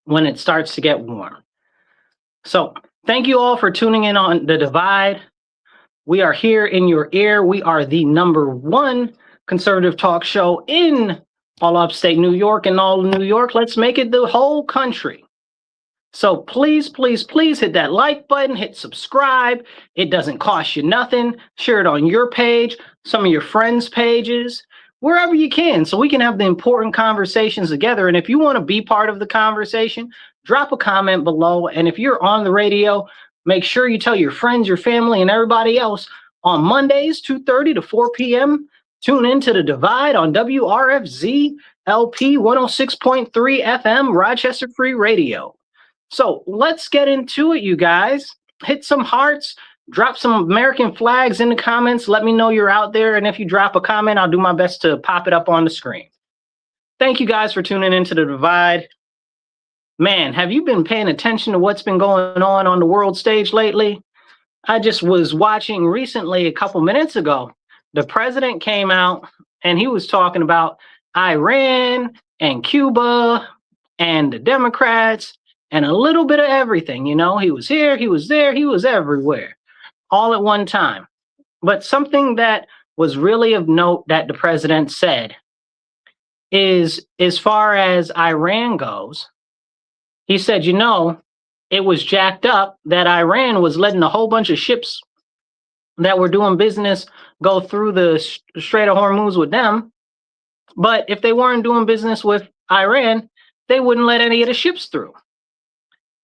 when it starts to get warm. So thank you all for tuning in on The Divide. We are here in your ear. We are the #1 conservative talk show in all upstate New York and all New York. Let's make it the whole country. So please, please, please hit that like button, hit subscribe. It doesn't cost you nothing. Share it on your page, some of your friends' pages, wherever you can, so we can have the important conversations together. And if you want to be part of the conversation, drop a comment below. And if you're on the radio, make sure you tell your friends, your family, and everybody else on Mondays, 2:30 to 4 p.m. Tune into The Divide on WRFZ LP 106.3 FM, Rochester Free Radio. So let's get into it, you guys. Hit some hearts, drop some American flags in the comments. Let me know you're out there. And if you drop a comment, I'll do my best to pop it up on the screen. Thank you guys for tuning into The Divide. Man, have you been paying attention to what's been going on the world stage lately? I just was watching recently, a couple minutes ago, the president came out and he was talking about Iran and Cuba and the Democrats and a little bit of everything. You know, he was here, he was there, he was everywhere, all at one time. But something that was really of note that the president said is, as far as Iran goes, he said, you know, it was jacked up that Iran was letting a whole bunch of ships that were doing business go through the Strait of Hormuz with them. But if they weren't doing business with Iran, they wouldn't let any of the ships through.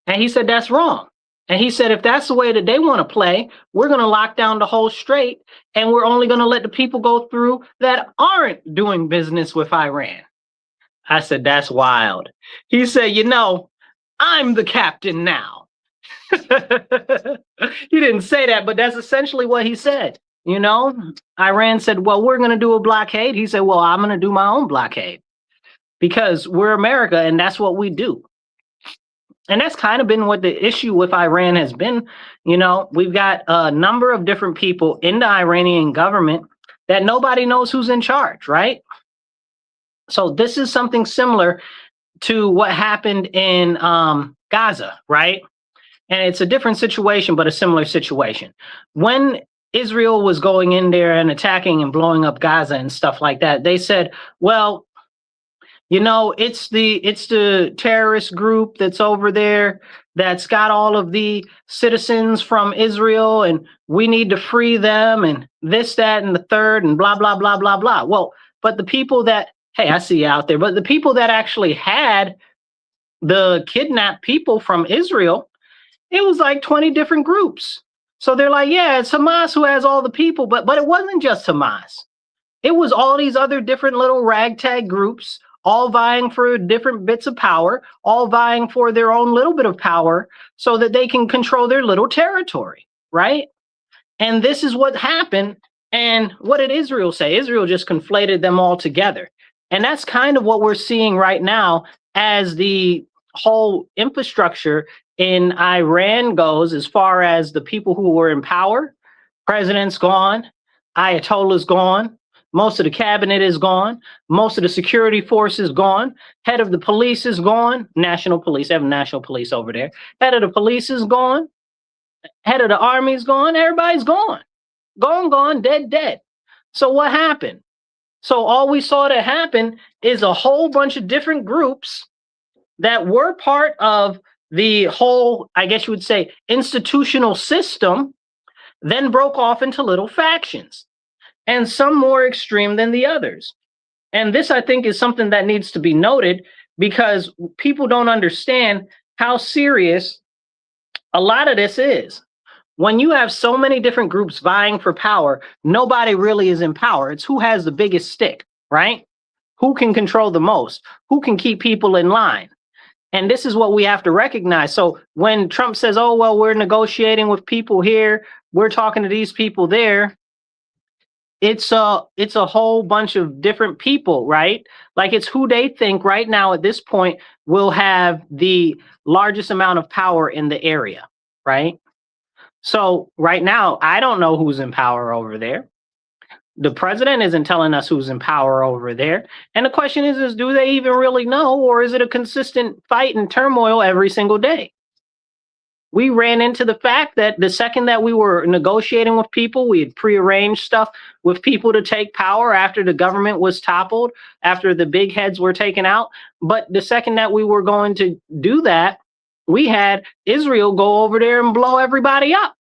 And he said, that's wrong. And he said, if that's the way that they want to play, we're going to lock down the whole strait and we're only going to let the people go through that aren't doing business with Iran. I said, that's wild. He said, you know, I'm the captain now. He didn't say that, but that's essentially what he said. You know, Iran said, well, we're going to do a blockade. He said, well, I'm going to do my own blockade because we're America and that's what we do. And that's kind of been what the issue with Iran has been. You know, we've got a number of different people in the Iranian government that nobody knows who's in charge, right? So this is something similar to what happened in Gaza, right? And it's a different situation, but a similar situation. When Israel was going in there and attacking and blowing up Gaza and stuff like that, they said, well, you know, it's the terrorist group that's over there that's got all of the citizens from Israel and we need to free them and this, that, and the third and blah, blah, blah, blah, blah. Well, but the people that, hey, I see you out there, but the people that actually had the kidnapped people from Israel, it was like 20 different groups. So they're like, yeah, it's Hamas who has all the people, but it wasn't just Hamas. It was all these other different little ragtag groups, all vying for different bits of power, all vying for their own little bit of power so that they can control their little territory, right? And this is what happened. And what did Israel say? Israel just conflated them all together. And that's kind of what we're seeing right now as the whole infrastructure in Iran goes, as far as the people who were in power. President's gone, Ayatollah's gone, most of the cabinet is gone, most of the security force is gone, head of the police is gone, national police, they have national police over there, head of the police is gone, head of the army is gone, everybody's gone. Gone, dead. So what happened? So all we saw that happen is a whole bunch of different groups that were part of the whole, I guess you would say, institutional system, then broke off into little factions, and some more extreme than the others. And this, I think, is something that needs to be noted because people don't understand how serious a lot of this is. When you have so many different groups vying for power, nobody really is in power. It's who has the biggest stick, right? Who can control the most? Who can keep people in line? And this is what we have to recognize. So when Trump says, oh, well, we're negotiating with people here, we're talking to these people there, it's a whole bunch of different people, right? Like it's who they think right now at this point will have the largest amount of power in the area, right? So right now, I don't know who's in power over there. The president isn't telling us who's in power over there. And the question is do they even really know, or is it a consistent fight and turmoil every single day? We ran into the fact that the second that we were negotiating with people, we had prearranged stuff with people to take power after the government was toppled, after the big heads were taken out. But the second that we were going to do that, we had Israel go over there and blow everybody up.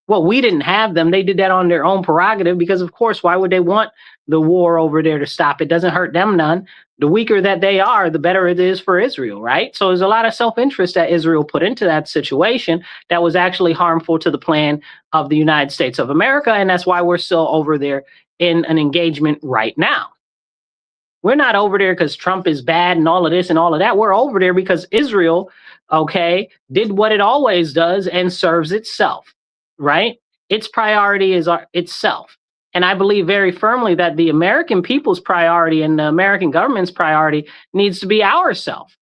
Well, we didn't have them. They did that on their own prerogative because, of course, why would they want the war over there to stop? It doesn't hurt them none. The weaker that they are, the better it is for Israel, right? So there's a lot of self-interest that Israel put into that situation that was actually harmful to the plan of the United States of America. And that's why we're still over there in an engagement right now. We're not over there because Trump is bad and all of this and all of that. We're over there because Israel, okay, did what it always does and serves itself. Right? Its priority is itself. And I believe very firmly that the American people's priority and the American government's priority needs to be ourself.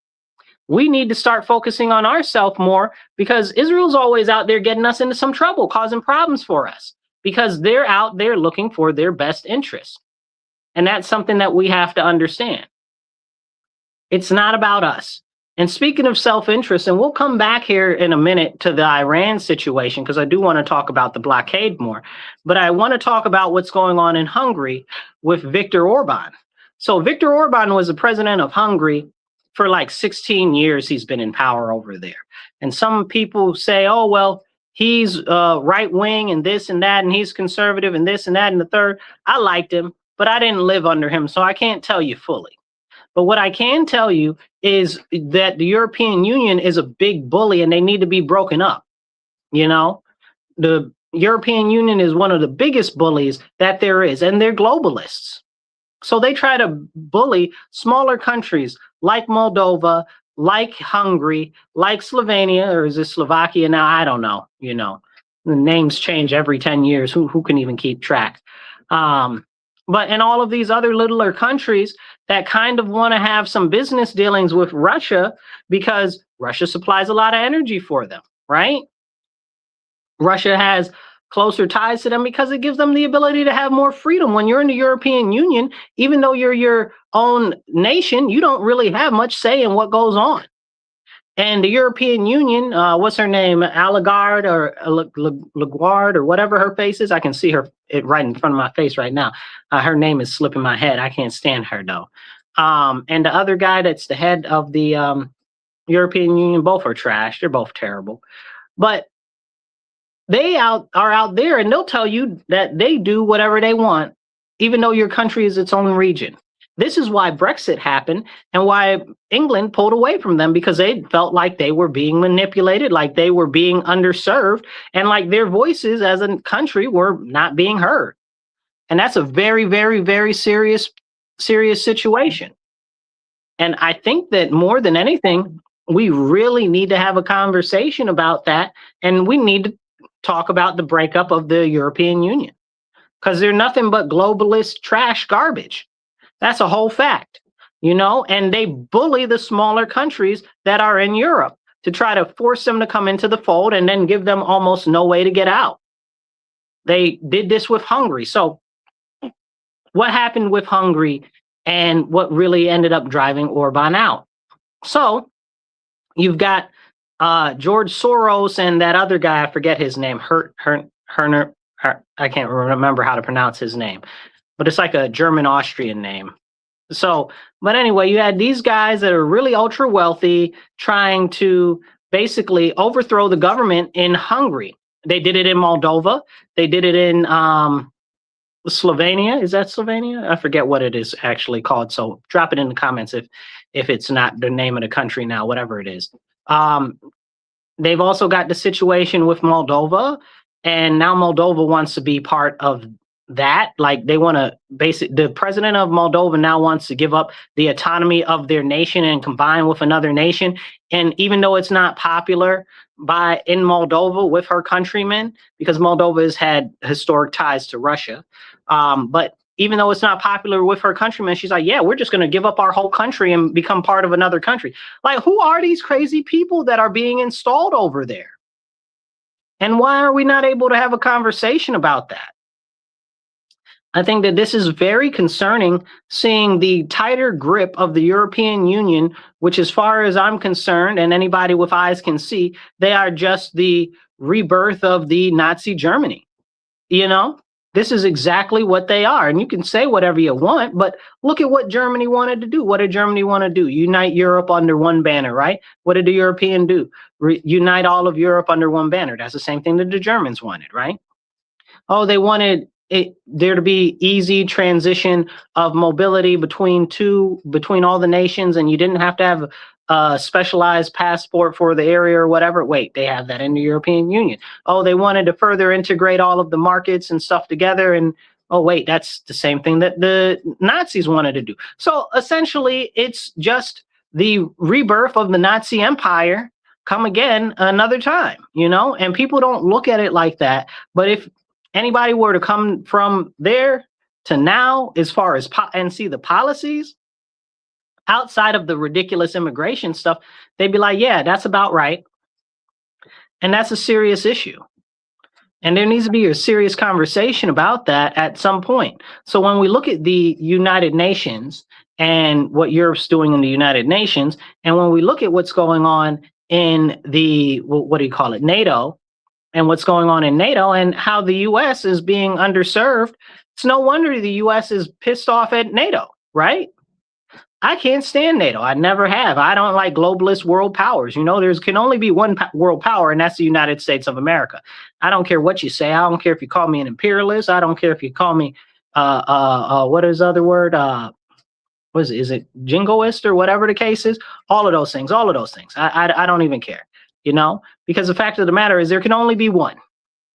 We need to start focusing on ourself more because Israel's always out there getting us into some trouble, causing problems for us because they're out there looking for their best interests. And that's something that we have to understand. It's not about us. And speaking of self-interest, and we'll come back here in a minute to the Iran situation, because I do want to talk about the blockade more, but I want to talk about what's going on in Hungary with Viktor Orban. So Viktor Orban was the president of Hungary for like 16 years. He's been in power over there. And some people say, oh, well, he's right wing and this and that, and he's conservative and this and that and the third. I liked him, but I didn't live under him, so I can't tell you fully. But what I can tell you is that the European Union is a big bully and they need to be broken up. You know, the European Union is one of the biggest bullies that there is, and they're globalists. So they try to bully smaller countries like Moldova, like Hungary, like Slovenia, or is it Slovakia now? I don't know. You know, the names change every 10 years. Who can even keep track? But in all of these other littler countries that kind of want to have some business dealings with Russia because Russia supplies a lot of energy for them, right? Russia has closer ties to them because it gives them the ability to have more freedom. When you're in the European Union, even though you're your own nation, you don't really have much say in what goes on. And the European Union, what's her name, Lagarde or Lagarde or whatever her face is, I can see it right in front of my face right now. Her name is slipping my head. I can't stand her though. And the other guy that's the head of the European Union, both are trash. They're both terrible. But they are out there and they'll tell you that they do whatever they want, even though your country is its own region. This is why Brexit happened and why England pulled away from them, because they felt like they were being manipulated, like they were being underserved, and like their voices as a country were not being heard. And that's a very, very, very serious situation. And I think that more than anything, we really need to have a conversation about that. And we need to talk about the breakup of the European Union, because they're nothing but globalist trash garbage. That's a whole fact, you know, and they bully the smaller countries that are in Europe to try to force them to come into the fold and then give them almost no way to get out. They did this with Hungary. So what happened with Hungary and what really ended up driving Orban out? So you've got George Soros and that other guy, I forget his name, Herner, I can't remember how to pronounce his name, but it's like a German-Austrian name. So, but anyway, you had these guys that are really ultra wealthy trying to basically overthrow the government in Hungary. They did it in Moldova. They did it in Slovenia. Is that Slovenia? I forget what it is actually called. So drop it in the comments if it's not the name of the country now, whatever it is. They've also got the situation with Moldova, and now Moldova wants to be part of that. Like they want to the president of Moldova now wants to give up the autonomy of their nation and combine with another nation. And even though it's not popular in Moldova with her countrymen, because Moldova has had historic ties to Russia, but even though it's not popular with her countrymen, she's like, yeah, we're just going to give up our whole country and become part of another country. Like, who are these crazy people that are being installed over there? And why are we not able to have a conversation about that? I think that this is very concerning, seeing the tighter grip of the European Union, which, as far as I'm concerned, and anybody with eyes can see, they are just the rebirth of the Nazi Germany. You know, this is exactly what they are. And you can say whatever you want, but look at what Germany wanted to do. What did Germany want to do? Unite Europe under one banner, right? What did the European do? Unite all of Europe under one banner. That's the same thing that the Germans wanted, right? Oh, they wanted there to be easy transition of mobility between all the nations, and you didn't have to have a specialized passport for the area or whatever. Wait, they have that in the European Union. Oh, they wanted to further integrate all of the markets and stuff together, and oh wait, that's the same thing that the Nazis wanted to do. So essentially, it's just the rebirth of the Nazi Empire come again another time, and people don't look at it like that. But if anybody were to come from there to now, as far as and see the policies outside of the ridiculous immigration stuff, they'd be like, yeah, that's about right. And that's a serious issue. And there needs to be a serious conversation about that at some point. So when we look at the United Nations and what Europe's doing in the United Nations, and when we look at what's going on in the, what do you call it, NATO, and what's going on in NATO and how the U.S. is being underserved, it's no wonder the U.S. is pissed off at NATO, right? I can't stand NATO. I never have. I don't like globalist world powers. There can only be one world power, and that's the United States of America. I don't care what you say. I don't care if you call me an imperialist. I don't care if you call me, what is the other word? What is it? Is it jingoist or whatever the case is? All of those things. I don't even care. Because the fact of the matter is there can only be one.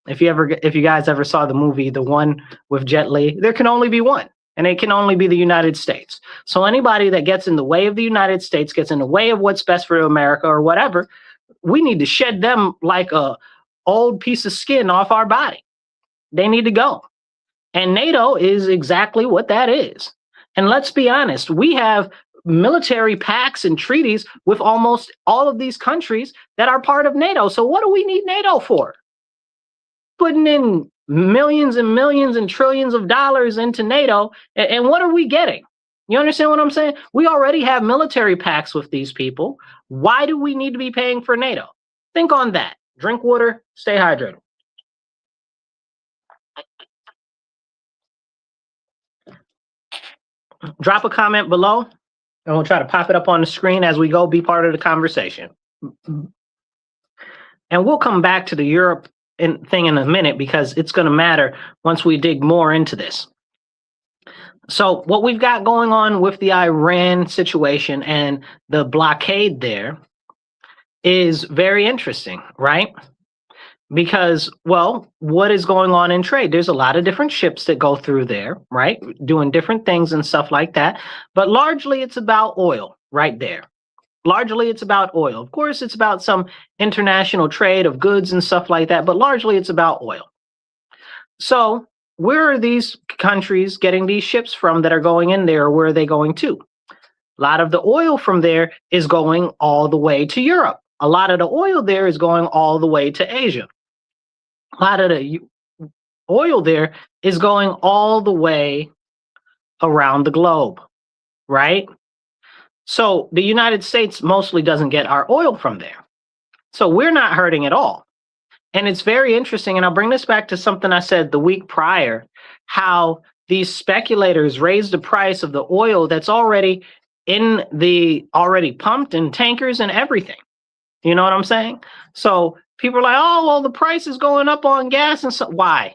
If you guys ever saw the movie, the one with Jet Li, there can only be one, and it can only be the United States. So anybody that gets in the way of the United States, gets in the way of what's best for America or whatever, we need to shed them like a old piece of skin off our body. They need to go. And NATO is exactly what that is. And let's be honest, we have military pacts and treaties with almost all of these countries that are part of NATO. So what do we need NATO for? Putting in millions and millions and trillions of dollars into NATO, and what are we getting? You understand what I'm saying? We already have military pacts with these people. Why do we need to be paying for NATO? Think on that. Drink water, stay hydrated. Drop a comment below, and we'll try to pop it up on the screen as we go, be part of the conversation. And we'll come back to the Europe thing in a minute, because it's going to matter once we dig more into this. So what we've got going on with the Iran situation and the blockade there is very interesting, right? Because, well, what is going on in trade? There's a lot of different ships that go through there, right? Doing different things and stuff like that. But largely it's about oil right there. Largely it's about oil. Of course, it's about some international trade of goods and stuff like that, but largely it's about oil. So where are these countries getting these ships from that are going in there? Where are they going to? A lot of the oil from there is going all the way to Europe. A lot of the oil there is going all the way to Asia. A lot of the oil there is going all the way around the globe, right? So the United States mostly doesn't get our oil from there. So we're not hurting at all. And it's very interesting, and I'll bring this back to something I said the week prior, how these speculators raise the price of the oil that's already pumped in tankers and everything. You know what I'm saying? So people are like, oh, well, the price is going up on gas. And so why?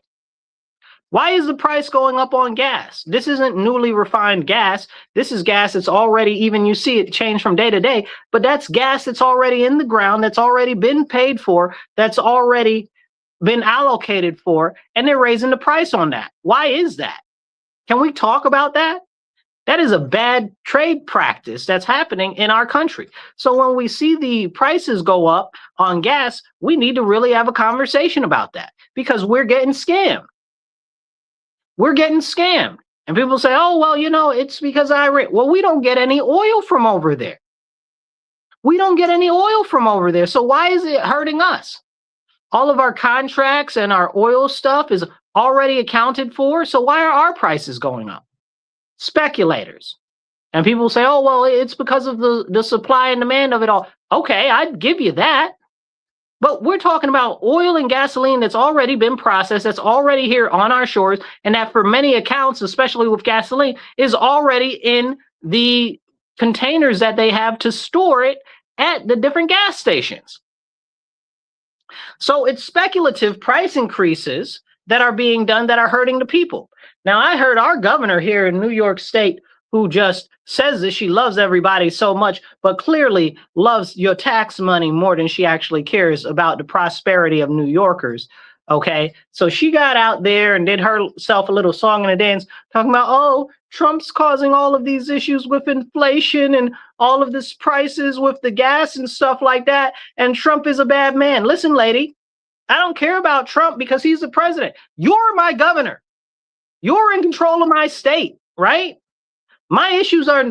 Why is the price going up on gas? This isn't newly refined gas. This is gas that's already, even you see it change from day to day, but that's gas that's already in the ground, that's already been paid for, that's already been allocated for, and they're raising the price on that. Why is that? Can we talk about that? That is a bad trade practice that's happening in our country. So when we see the prices go up on gas, we need to really have a conversation about that, because we're getting scammed. We're getting scammed. And people say, oh, well, it's because well, we don't get any oil from over there. We don't get any oil from over there. So why is it hurting us? All of our contracts and our oil stuff is already accounted for. So why are our prices going up? Speculators. And people say, oh, well, it's because of the supply and demand of it all. Okay, I'd give you that. But we're talking about oil and gasoline that's already been processed, that's already here on our shores, and that for many accounts, especially with gasoline, is already in the containers that they have to store it at the different gas stations. So it's speculative price increases that are being done that are hurting the people. Now, I heard our governor here in New York State, who just says that she loves everybody so much, but clearly loves your tax money more than she actually cares about the prosperity of New Yorkers. Okay, so she got out there and did herself a little song and a dance talking about, oh, Trump's causing all of these issues with inflation and all of this prices with the gas and stuff like that. And Trump is a bad man. Listen, lady, I don't care about Trump because he's the president. You're my governor. You're in control of my state, right? My issues are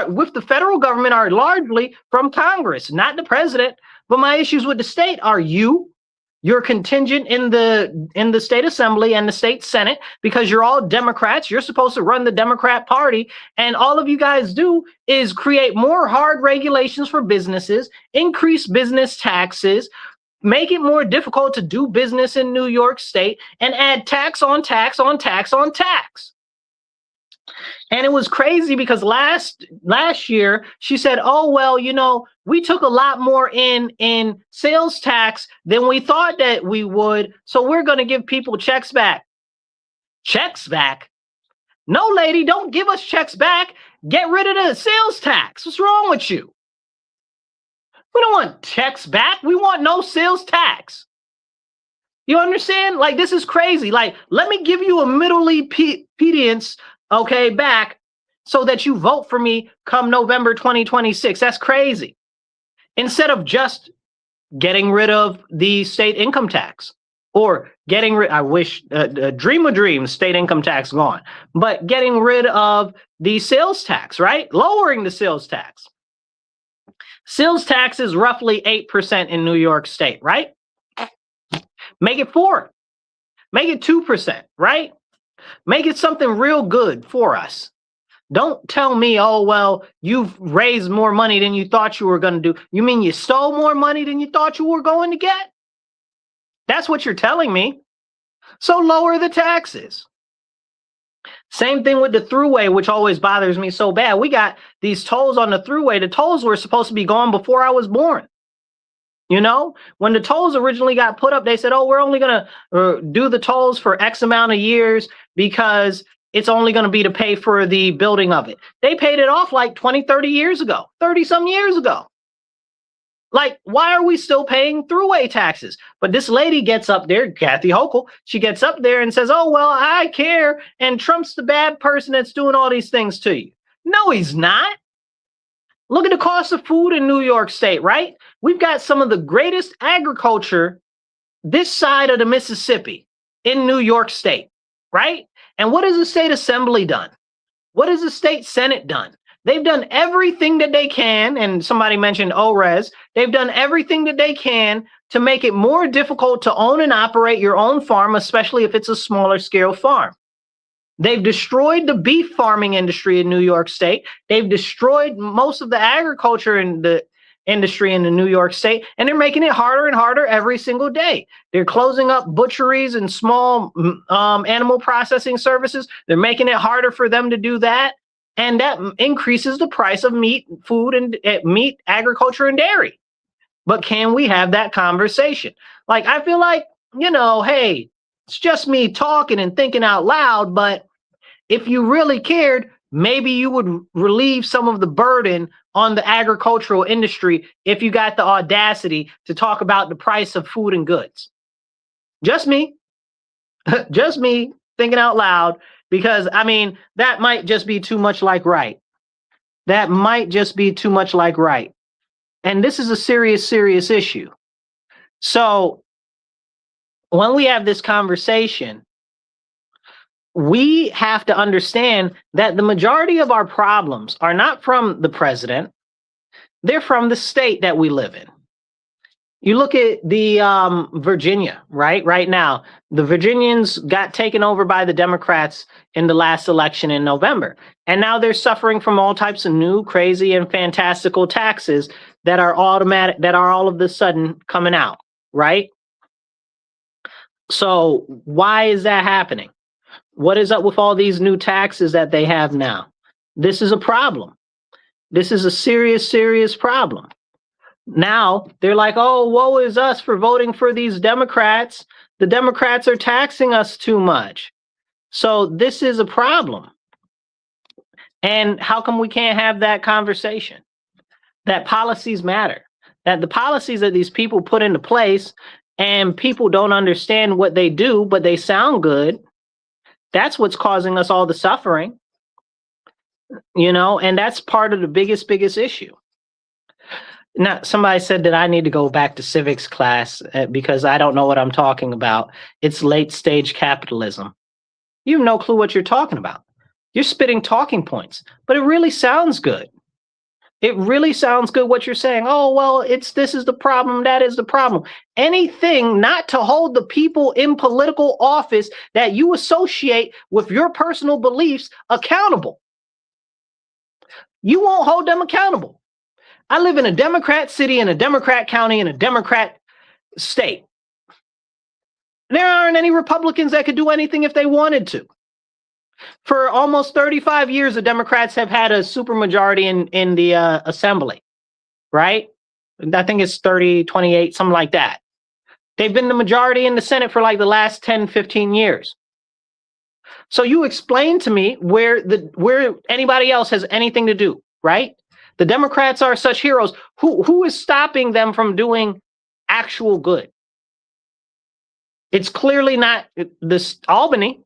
with the federal government are largely from Congress, not the president. But my issues with the state are you're contingent in the state assembly and the state senate because you're all Democrats. You're supposed to run the Democrat Party. And all of you guys do is create more hard regulations for businesses, increase business taxes, make it more difficult to do business in New York State, and add tax on tax on tax on tax. And it was crazy because last year she said, oh, well, you know, we took a lot more in sales tax than we thought that we would. So we're going to give people checks back. Checks back? No, lady, don't give us checks back. Get rid of the sales tax. What's wrong with you? We don't want checks back. We want no sales tax. You understand? Like, this is crazy. Like, let me give you a middle obedience, okay, back so that you vote for me come November 2026. That's crazy. Instead of just getting rid of the state income tax or getting rid, I wish, dream of dreams, state income tax gone, but getting rid of the sales tax, right? Lowering the sales tax. Sales tax is roughly 8% in New York State, right? Make it 4%. Make it 2%, right? Make it something real good for us. Don't tell me, oh, well, you've raised more money than you thought you were going to do. You mean you stole more money than you thought you were going to get? That's what you're telling me. So lower the taxes. Same thing with the thruway, which always bothers me so bad. We got these tolls on the thruway. The tolls were supposed to be gone before I was born. You know, when the tolls originally got put up, they said, oh, we're only going to do the tolls for X amount of years because it's only going to be to pay for the building of it. They paid it off like 20, 30 years ago, 30 some years ago. Like, why are we still paying throughway taxes? But this lady gets up there, Kathy Hochul, she gets up there and says, oh, well, I care. And Trump's the bad person that's doing all these things to you. No, he's not. Look at the cost of food in New York State, right? We've got some of the greatest agriculture this side of the Mississippi in New York State, right? And what has the state assembly done? What has the state senate done? They've done everything that they can, and somebody mentioned ORES. They've done everything that they can to make it more difficult to own and operate your own farm, especially if it's a smaller scale farm. They've destroyed the beef farming industry in New York State. They've destroyed most of the agriculture in the industry in the New York State, and they're making it harder and harder every single day. They're closing up butcheries and small animal processing services. They're making it harder for them to do that. And that increases the price of meat, food, and meat, agriculture, and dairy. But can we have that conversation? Like, I feel like, you know, hey, it's just me talking and thinking out loud. But if you really cared, maybe you would relieve some of the burden on the agricultural industry if you got the audacity to talk about the price of food and goods. Just me. Just me thinking out loud. Because, I mean, that might just be too much like right. That might just be too much like right. And this is a serious, serious issue. So when we have this conversation, we have to understand that the majority of our problems are not from the president. They're from the state that we live in. You look at the Virginia, right? Right now, the Virginians got taken over by the Democrats in the last election in November. And now they're suffering from all types of new, crazy, and fantastical taxes that are automatic, that are all of a sudden coming out, right? So why is that happening? What is up with all these new taxes that they have now? This is a problem. This is a serious, serious problem. Now they're like, oh, woe is us for voting for these Democrats. The Democrats are taxing us too much. So this is a problem. And how come we can't have that conversation? That policies matter, that the policies that these people put into place and people don't understand what they do, but they sound good. That's what's causing us all the suffering, and that's part of the biggest issue. Now, somebody said that I need to go back to civics class because I don't know what I'm talking about. It's late stage capitalism. You have no clue what you're talking about. You're spitting talking points, but it really sounds good. It really sounds good what you're saying. Oh, well, this is the problem. That is the problem. Anything not to hold the people in political office that you associate with your personal beliefs accountable. You won't hold them accountable. I live in a Democrat city, in a Democrat county, in a Democrat state. There aren't any Republicans that could do anything if they wanted to. For almost 35 years, the Democrats have had a supermajority in the assembly, right? I think it's 30, 28, something like that. They've been the majority in the Senate for like the last 10, 15 years. So you explain to me where anybody else has anything to do, right? The Democrats are such heroes. Who is stopping them from doing actual good? It's clearly not this Albany.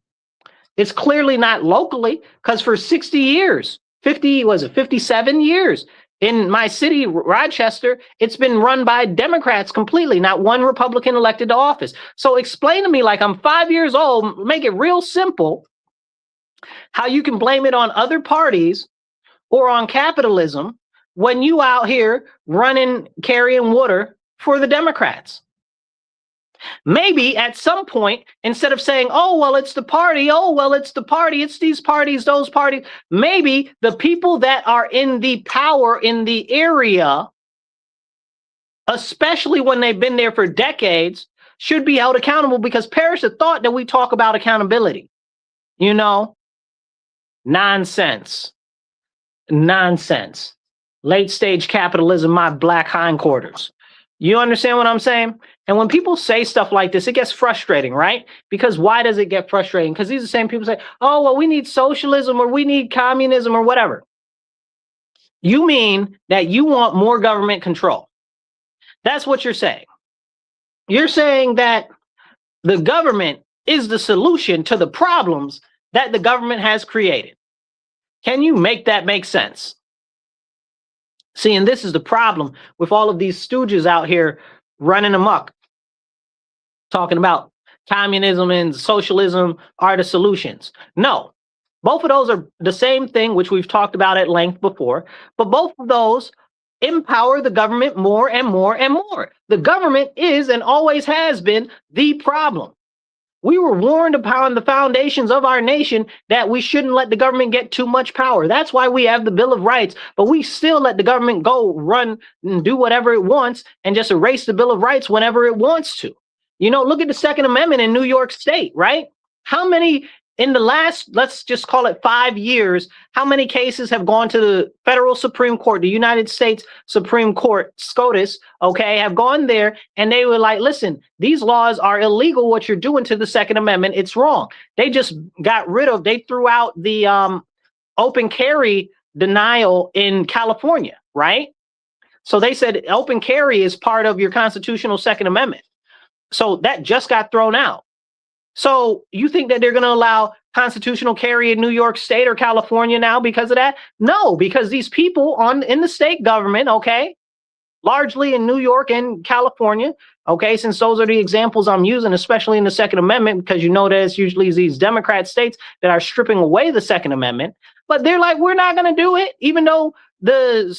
It's clearly not locally, because for 60 years, 57 years in my city, Rochester, it's been run by Democrats completely, not one Republican elected to office. So explain to me, like I'm 5 years old, make it real simple, how you can blame it on other parties or on capitalism when you out here carrying water for the Democrats. Maybe at some point, instead of saying, oh, well, it's the party, it's these parties, those parties, maybe the people that are in the power in the area, especially when they've been there for decades, should be held accountable, because perish the thought that we talk about accountability. Nonsense. Late stage capitalism, my black hindquarters. You understand what I'm saying? And when people say stuff like this, it gets frustrating, right? Because why does it get frustrating? Because these are the same people say, oh, well, we need socialism or we need communism or whatever. You mean that you want more government control. That's what you're saying. You're saying that the government is the solution to the problems that the government has created. Can you make that make sense? See, and this is the problem with all of these stooges out here running amok, talking about communism and socialism are the solutions. No, both of those are the same thing, which we've talked about at length before, but both of those empower the government more and more and more. The government is and always has been the problem. We were warned upon the foundations of our nation that we shouldn't let the government get too much power. That's why we have the Bill of Rights, but we still let the government go run and do whatever it wants and just erase the Bill of Rights whenever it wants to. Look at the Second Amendment in New York State, right? How many in the last, let's just call it 5 years, how many cases have gone to the federal Supreme Court, the United States Supreme Court, SCOTUS, have gone there and they were like, listen, these laws are illegal. What you're doing to the Second Amendment, it's wrong. They just they threw out the open carry denial in California, right? So they said open carry is part of your constitutional Second Amendment. So that just got thrown out. So you think that they're going to allow constitutional carry in New York State or California now because of that? No, because these people in the state government, largely in New York and California, since those are the examples I'm using, especially in the Second Amendment, because that it's usually these Democrat states that are stripping away the Second Amendment. But they're like, we're not going to do it, even though the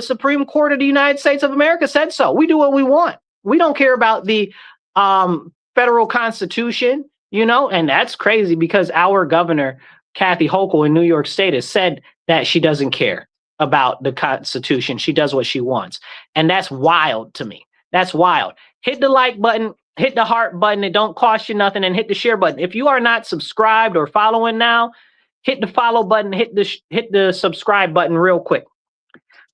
Supreme Court of the United States of America said so. We do what we want. We don't care about the federal constitution, you know, and that's crazy because our governor, Kathy Hochul in New York State, has said that she doesn't care about the Constitution. She does what she wants. And that's wild to me. That's wild. Hit the like button, hit the heart button. It don't cost you nothing, and hit the share button. If you are not subscribed or following now, hit the follow button, hit the subscribe button real quick.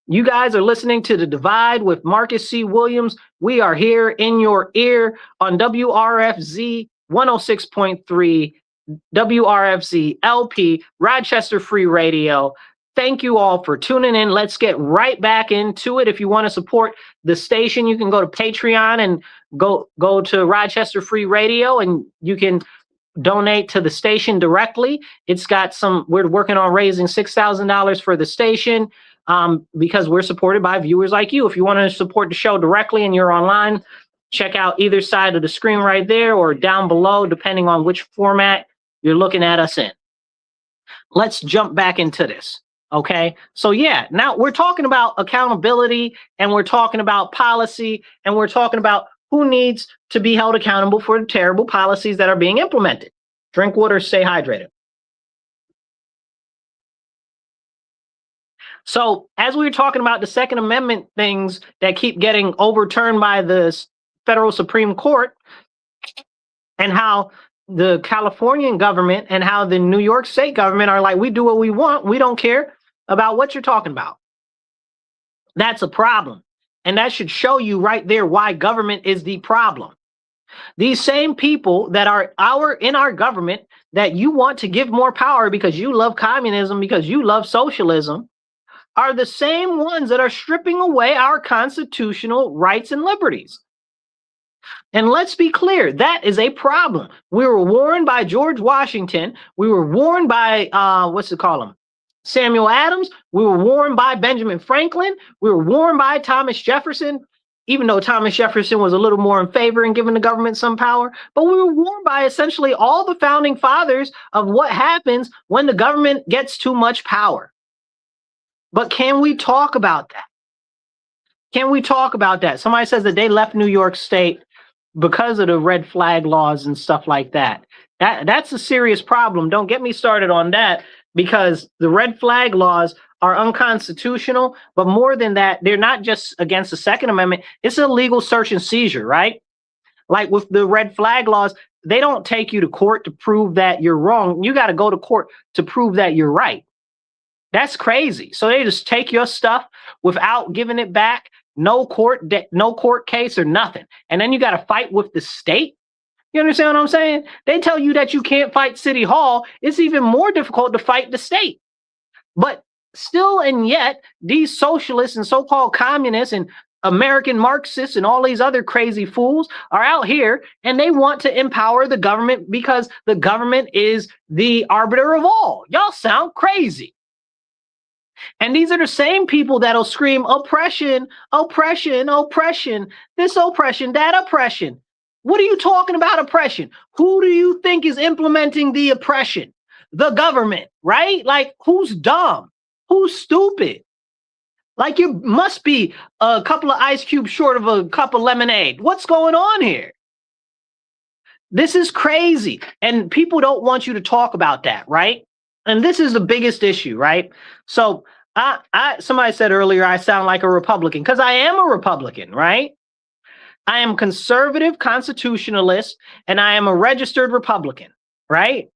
You guys are listening to The Divide with Marcus C. Williams. We are here in your ear on WRFZ 106.3, WRFZ LP, Rochester Free Radio. Thank you all for tuning in. Let's get right back into it. If you want to support the station, you can go to Patreon and go to Rochester Free Radio, and you can donate to the station directly. It's got we're working on raising $6,000 for the station because we're supported by viewers like you. If you want to support the show directly and you're online, check out either side of the screen right there or down below, depending on which format you're looking at us in. Let's jump back into this. Okay, so yeah, now we're talking about accountability, and we're talking about policy, and we're talking about who needs to be held accountable for the terrible policies that are being implemented. Drink water, stay hydrated. So as we were talking about the Second Amendment things that keep getting overturned by the federal Supreme Court, and how the Californian government and how the New York State government are like, we do what we want. We don't care about what you're talking about. That's a problem. And that should show you right there why government is the problem. These same people that are in our government that you want to give more power because you love communism, because you love socialism, are the same ones that are stripping away our constitutional rights and liberties. And let's be clear, that is a problem. We were warned by George Washington. We were warned by, Samuel Adams. We were warned by Benjamin Franklin. We were warned by Thomas Jefferson, even though Thomas Jefferson was a little more in favor in giving the government some power. But we were warned by essentially all the founding fathers of what happens when the government gets too much power. But can we talk about that? Can we talk about that? Somebody says that they left New York State because of the red flag laws and stuff like that. That's a serious problem. Don't get me started on that, because the red flag laws are unconstitutional. But more than that, they're not just against the Second Amendment. It's a legal search and seizure, right? Like with the red flag laws, they don't take you to court to prove that you're wrong. You got to go to court to prove that you're right. That's crazy. So they just take your stuff without giving it back. No court case or nothing. And then you got to fight with the state. You understand what I'm saying? They tell you that you can't fight City Hall. It's even more difficult to fight the state. But still and yet, these socialists and so-called communists and American Marxists and all these other crazy fools are out here, and they want to empower the government because the government is the arbiter of all. Y'all sound crazy. And these are the same people that'll scream oppression, oppression, oppression, this oppression, that oppression. What are you talking about oppression? Who do you think is implementing the oppression? The government, right? Like, who's dumb? Who's stupid? Like, you must be a couple of ice cubes short of a cup of lemonade. What's going on here? This is crazy. And people don't want you to talk about that, right? And this is the biggest issue, right? So somebody said earlier, I sound like a Republican, because I am a Republican, right? I am conservative constitutionalist, and I am a registered Republican, right?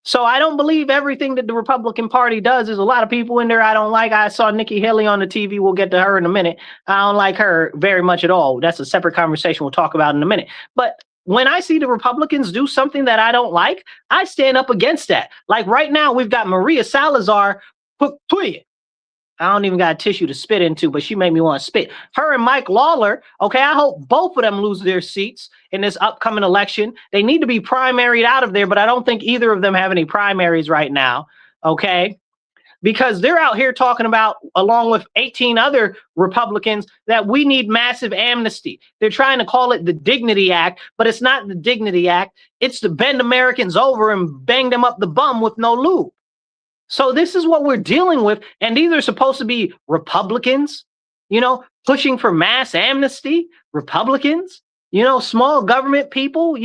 So I don't believe everything that the Republican Party does. There's a lot of people in there I don't like. I saw Nikki Haley on the TV. We'll get to her in a minute. I don't like her very much at all. That's a separate conversation we'll talk about in a minute. But when I see the Republicans do something that I don't like, I stand up against that. Like right now, we've got Maria Salazar. I don't even got a tissue to spit into, but she made me want to spit. Her and Mike Lawler, okay, I hope both of them lose their seats in this upcoming election. They need to be primaried out of there, but I don't think either of them have any primaries right now, okay? Because they're out here talking about, along with 18 other Republicans, that we need massive amnesty. They're trying to call it the Dignity Act, but it's not the Dignity Act. It's to bend Americans over and bang them up the bum with no lube. So this is what we're dealing with. And these are supposed to be Republicans. pushing for mass amnesty, Republicans, small government people,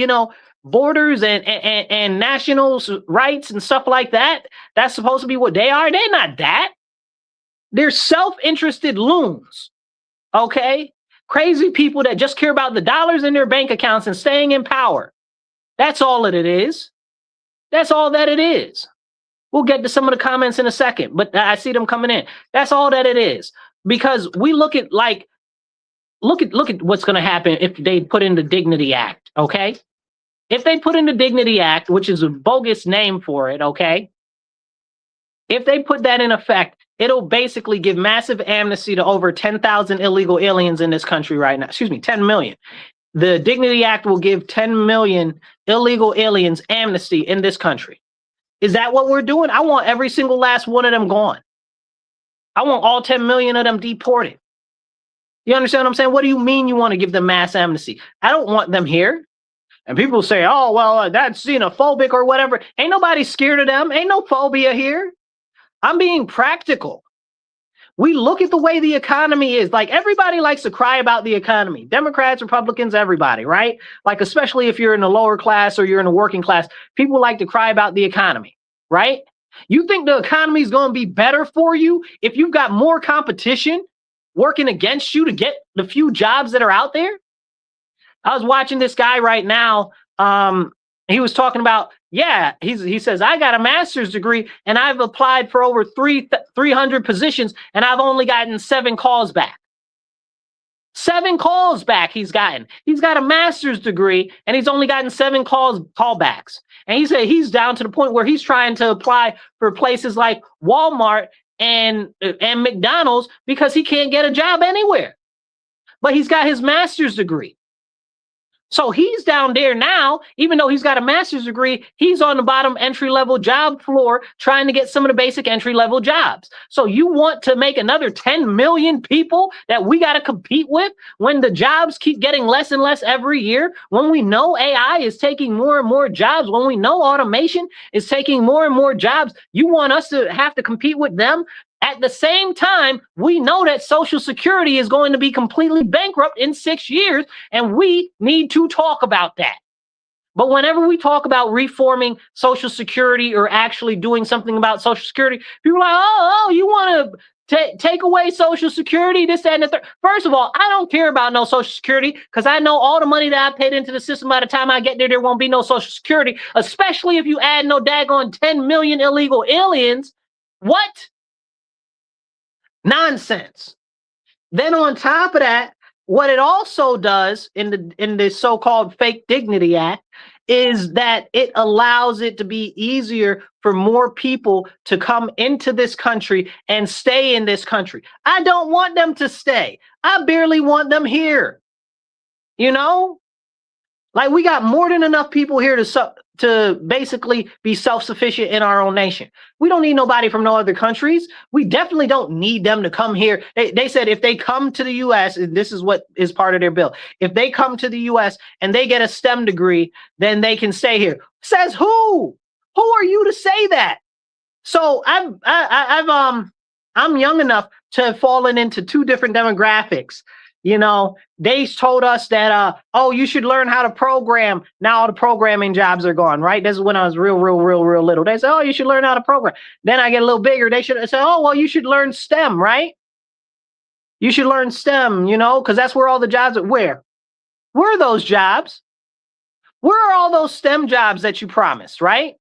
borders and national rights and stuff like that. That's supposed to be what they are. They're not that. They're self-interested loons. Okay? Crazy people that just care about the dollars in their bank accounts and staying in power. That's all that it is. That's all that it is. We'll get to some of the comments in a second, but I see them coming in. That's all that it is. Because we look at what's going to happen if they put in the Dignity Act, okay? If they put in the Dignity Act, which is a bogus name for it, okay? If they put that in effect, it'll basically give massive amnesty to over 10,000 illegal aliens in this country right now. Excuse me, 10 million. The Dignity Act will give 10 million illegal aliens amnesty in this country. Is that what we're doing? I want every single last one of them gone. I want all 10 million of them deported. You understand what I'm saying? What do you mean you want to give them mass amnesty? I don't want them here. And people say, oh, well, that's xenophobic or whatever. Ain't nobody scared of them. Ain't no phobia here. I'm being practical. We look at the way the economy is. Like, everybody likes to cry about the economy. Democrats, Republicans, everybody, right? Like, especially if you're in the lower class or you're in the working class, people like to cry about the economy, right? You think the economy is going to be better for you if you've got more competition working against you to get the few jobs that are out there? I was watching this guy right now. He was talking about, he says, I got a master's degree and I've applied for over 300 positions and I've only gotten 7 calls back. 7 calls back he's gotten. He's got a master's degree and he's only gotten 7 callbacks. And he said he's down to the point where he's trying to apply for places like Walmart and McDonald's because he can't get a job anywhere. But he's got his master's degree. So he's down there now, even though he's got a master's degree, he's on the bottom entry-level job floor trying to get some of the basic entry-level jobs. So you want to make another 10 million people that we got to compete with when the jobs keep getting less and less every year, when we know AI is taking more and more jobs, when we know automation is taking more and more jobs, you want us to have to compete with them? At the same time, we know that Social Security is going to be completely bankrupt in 6 years, and we need to talk about that. But whenever we talk about reforming Social Security or actually doing something about Social Security, people are like, oh, you want to take away Social Security, this, that, and the third. First of all, I don't care about no Social Security because I know all the money that I paid into the system, by the time I get there, there won't be no Social Security, especially if you add no daggone 10 million illegal aliens. What? Nonsense. Then on top of that, what it also does in this so-called fake Dignity Act is that it allows it to be easier for more people to come into this country and stay in this country. I don't want them to stay. I barely want them here. Like, we got more than enough people here to basically be self-sufficient in our own nation. We don't need nobody from no other countries. We definitely don't need them to come here. They said if they come to the U.S., and this is what is part of their bill, if they come to the U.S. and they get a STEM degree, then they can stay here. Says who? Who are you to say that? So I'm young enough to have fallen into 2 different demographics. They told us that, oh, you should learn how to program. Now all the programming jobs are gone, right? This is when I was real little. They said, oh, you should learn how to program. Then I get a little bigger. They should say, oh, well, you should learn STEM, right? You should learn STEM, because that's where all the jobs are. Where are those jobs? Where are all those STEM jobs that you promised, right?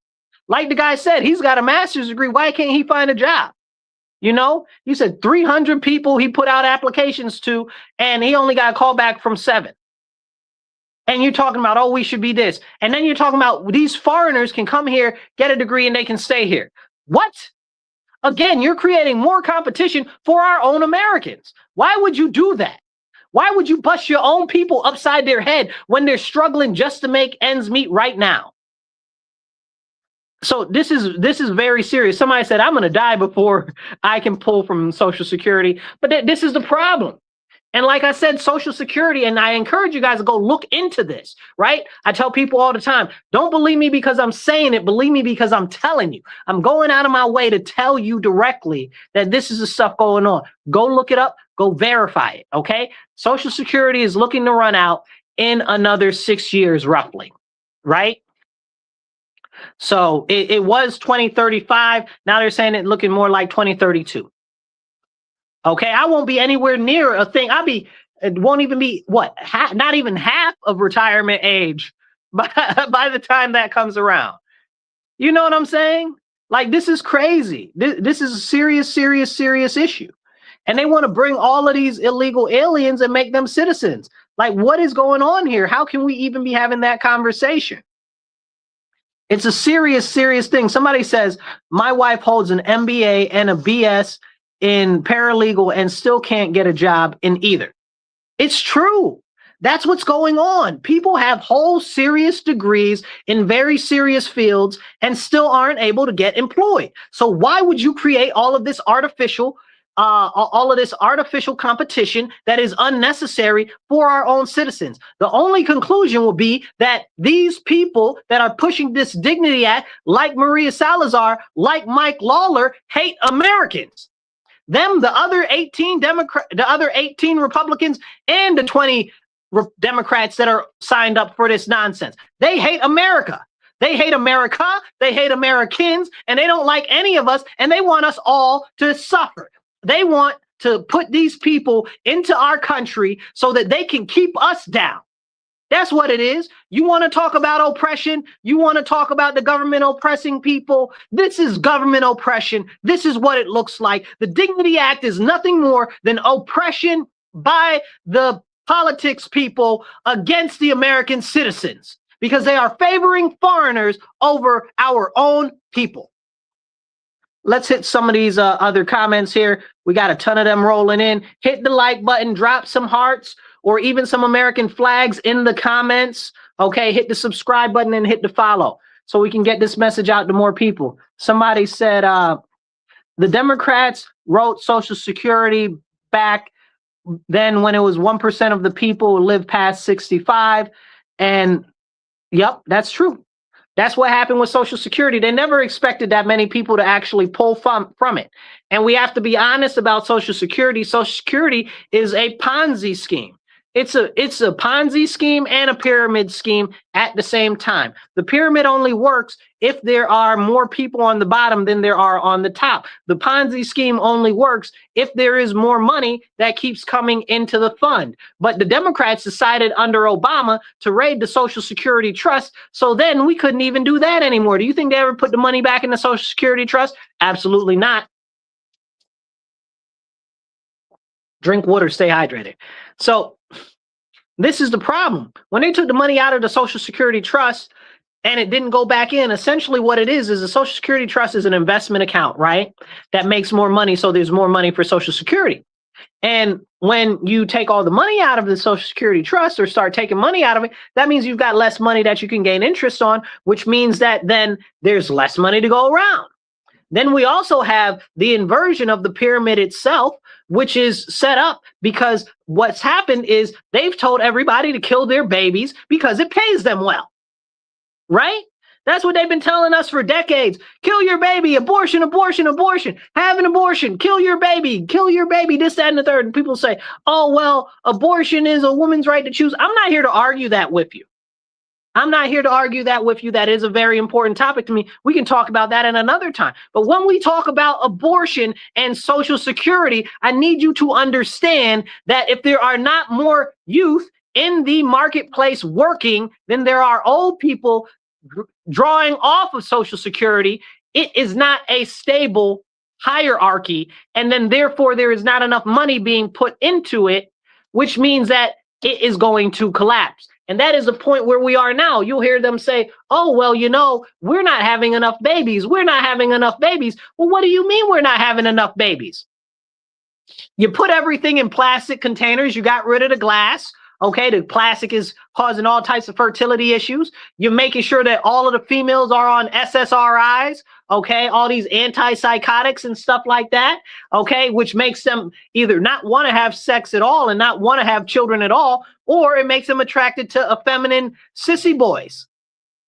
Like the guy said, he's got a master's degree. Why can't he find a job? He said 300 people he put out applications to, and he only got a call back from 7. And you're talking about, oh, we should be this. And then you're talking about these foreigners can come here, get a degree, and they can stay here. What? Again, you're creating more competition for our own Americans. Why would you do that? Why would you bust your own people upside their head when they're struggling just to make ends meet right now? So this is very serious. Somebody said, I'm going to die before I can pull from Social Security. But this is the problem. And like I said, Social Security, and I encourage you guys to go look into this, right? I tell people all the time, don't believe me because I'm saying it, believe me because I'm telling you. I'm going out of my way to tell you directly that this is the stuff going on. Go look it up, go verify it, okay? Social Security is looking to run out in another 6 years, roughly, right? So it was 2035. Now they're saying it looking more like 2032. Okay, I won't be anywhere near a thing. It won't even be what, not even half of retirement age by the time that comes around. You know what I'm saying? Like, this is crazy. This is a serious issue. And they want to bring all of these illegal aliens and make them citizens. Like, what is going on here? How can we even be having that conversation? It's a serious thing. Somebody says, my wife holds an MBA and a BS in paralegal and still can't get a job in either. It's true. That's what's going on. People have whole serious degrees in very serious fields and still aren't able to get employed. So why would you create all of this artificial competition that is unnecessary for our own citizens? The only conclusion will be that these people that are pushing this Dignity Act, like Maria Salazar, like Mike Lawler, hate Americans. Them, the other 18 Republicans, and the 20 Democrats that are signed up for this nonsense. They hate America. They hate America. They hate Americans, and they don't like any of us, and they want us all to suffer. They want to put these people into our country so that they can keep us down. That's what it is. You want to talk about oppression? You want to talk about the government oppressing people? This is government oppression. This is what it looks like. The Dignity Act is nothing more than oppression by the politics people against the American citizens because they are favoring foreigners over our own people. Let's hit some of these other comments here. We got a ton of them rolling in. Hit the like button, drop some hearts, or even some American flags in the comments. Okay, hit the subscribe button and hit the follow so we can get this message out to more people. Somebody said the Democrats wrote Social Security back then when it was 1% of the people live past 65. And yep, that's true. That's what happened with Social Security. They never expected that many people to actually pull from it. And we have to be honest about Social Security. Social Security is a Ponzi scheme. It's a Ponzi scheme and a pyramid scheme at the same time. The pyramid only works if there are more people on the bottom than there are on the top. The Ponzi scheme only works if there is more money that keeps coming into the fund. But the Democrats decided under Obama to raid the Social Security Trust, so then we couldn't even do that anymore. Do you think they ever put the money back in the Social Security Trust? Absolutely not. Drink water, stay hydrated. So this is the problem. When they took the money out of the Social Security Trust and it didn't go back in, essentially what it is a Social Security Trust is an investment account, right? That makes more money, so there's more money for Social Security. And when you take all the money out of the Social Security Trust or start taking money out of it, that means you've got less money that you can gain interest on, which means that then there's less money to go around. Then we also have the inversion of the pyramid itself, which is set up because what's happened is they've told everybody to kill their babies because it pays them well, right? That's what they've been telling us for decades. Kill your baby, abortion, abortion, abortion, have an abortion, kill your baby, this, that, and the third. And people say, oh, well, abortion is a woman's right to choose. I'm not here to argue that with you. I'm not here to argue that with you. That is a very important topic to me. We can talk about that in another time. But when we talk about abortion and Social Security, I need you to understand that if there are not more youth in the marketplace working, then there are old people drawing off of Social Security. It is not a stable hierarchy. And then therefore there is not enough money being put into it, which means that it is going to collapse. And that is the point where we are now. You'll hear them say, oh, well, you know, we're not having enough babies. We're not having enough babies. Well, what do you mean we're not having enough babies? You put everything in plastic containers. You got rid of the glass. Okay, the plastic is causing all types of fertility issues. You're making sure that all of the females are on SSRIs. okay, all these antipsychotics and stuff like that, okay, which makes them either not want to have sex at all and not want to have children at all, or it makes them attracted to effeminate sissy boys.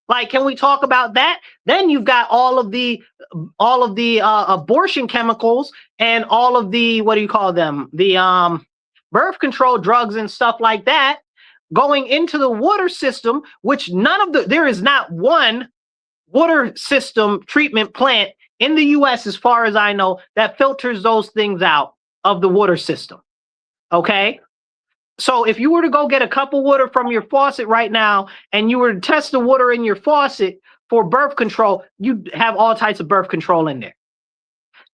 Like, can we talk about that? Then you've got all of the abortion chemicals and all of the, what do you call them? The birth control drugs and stuff like that going into the water system, which there is not one water system treatment plant in the US, as far as I know, that filters those things out of the water system. Okay. So if you were to go get a cup of water from your faucet right now and you were to test the water in your faucet for birth control, you'd have all types of birth control in there.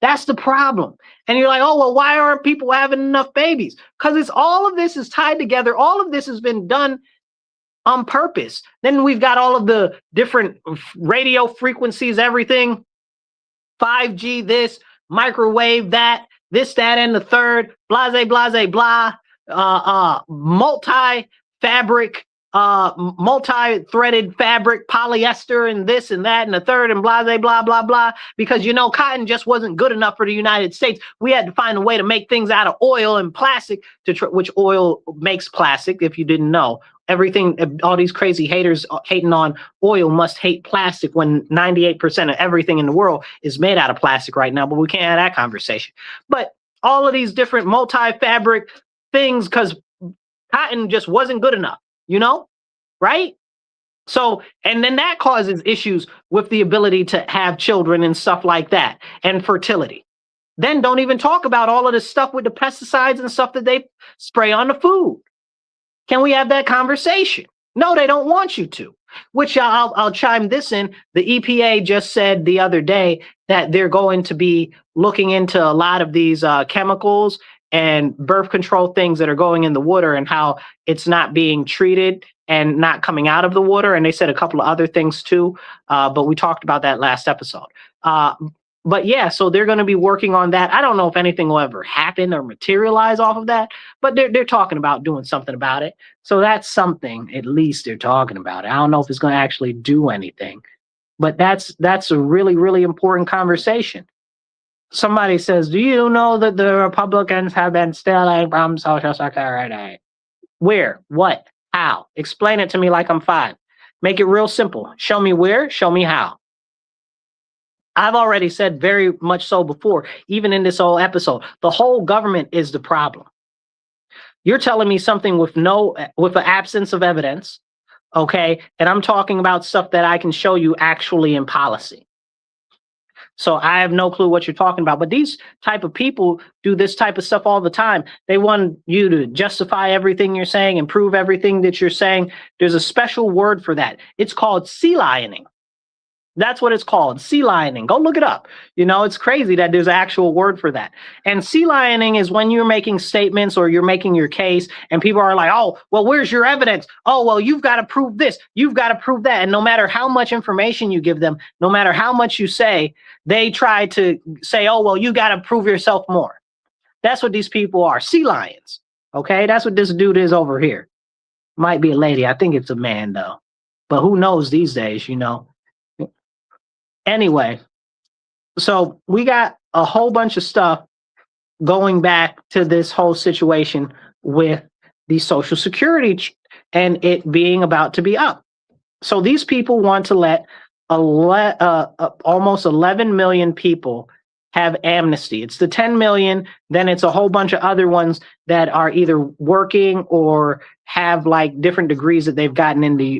That's the problem. And you're like, oh, well, why aren't people having enough babies? Because all of this is tied together. All of this has been done on purpose. Then we've got all of the different radio frequencies, everything, 5G, this, microwave, that, this, that, and the third, blase, blase, blah. Multi-fabric, multi-threaded fabric, polyester, and this and that and the third, and blah, blah, blah, blah. Because, you know, cotton just wasn't good enough for the United States. We had to find a way to make things out of oil and plastic, which oil makes plastic, if you didn't know. Everything, all these crazy haters hating on oil must hate plastic when 98% of everything in the world is made out of plastic right now. But we can't have that conversation. But all of these different multi-fabric things, because cotton just wasn't good enough, you know, right? So, and then that causes issues with the ability to have children and stuff like that, and fertility. Then don't even talk about all of this stuff with the pesticides and stuff that they spray on the food. Can we have that conversation? No, they don't want you to. Which I'll chime this in. The EPA just said the other day that they're going to be looking into a lot of these chemicals and birth control things that are going in the water and how it's not being treated and not coming out of the water. And they said a couple of other things too, but we talked about that last episode. But yeah, so they're going to be working on that. I don't know if anything will ever happen or materialize off of that, but they're talking about doing something about it. So that's something, at least they're talking about it. I don't know if it's going to actually do anything, but that's a really, really important conversation. Somebody says, do you know that the Republicans have been stealing from Social Security? Where? What? How? Explain it to me like I'm 5. Make it real simple. Show me where, show me how. I've already said very much so before, even in this whole episode, the whole government is the problem. You're telling me something with an absence of evidence, okay? And I'm talking about stuff that I can show you actually in policy. So I have no clue what you're talking about. But these type of people do this type of stuff all the time. They want you to justify everything you're saying and prove everything that you're saying. There's a special word for that. It's called sea lioning. That's what it's called, sea lioning. Go look it up. You know, it's crazy that there's an actual word for that. And sea lioning is when you're making statements or you're making your case and people are like, oh, well, where's your evidence? Oh, well, you've got to prove this. You've got to prove that. And no matter how much information you give them, no matter how much you say, they try to say, oh, well, you got to prove yourself more. That's what these people are, sea lions. Okay, that's what this dude is over here. Might be a lady. I think it's a man, though. But who knows these days, you know? Anyway, so we got a whole bunch of stuff going back to this whole situation with the Social Security and it being about to be up. So these people want to let almost 11 million people have amnesty. It's the 10 million, then it's a whole bunch of other ones that are either working or have like different degrees that they've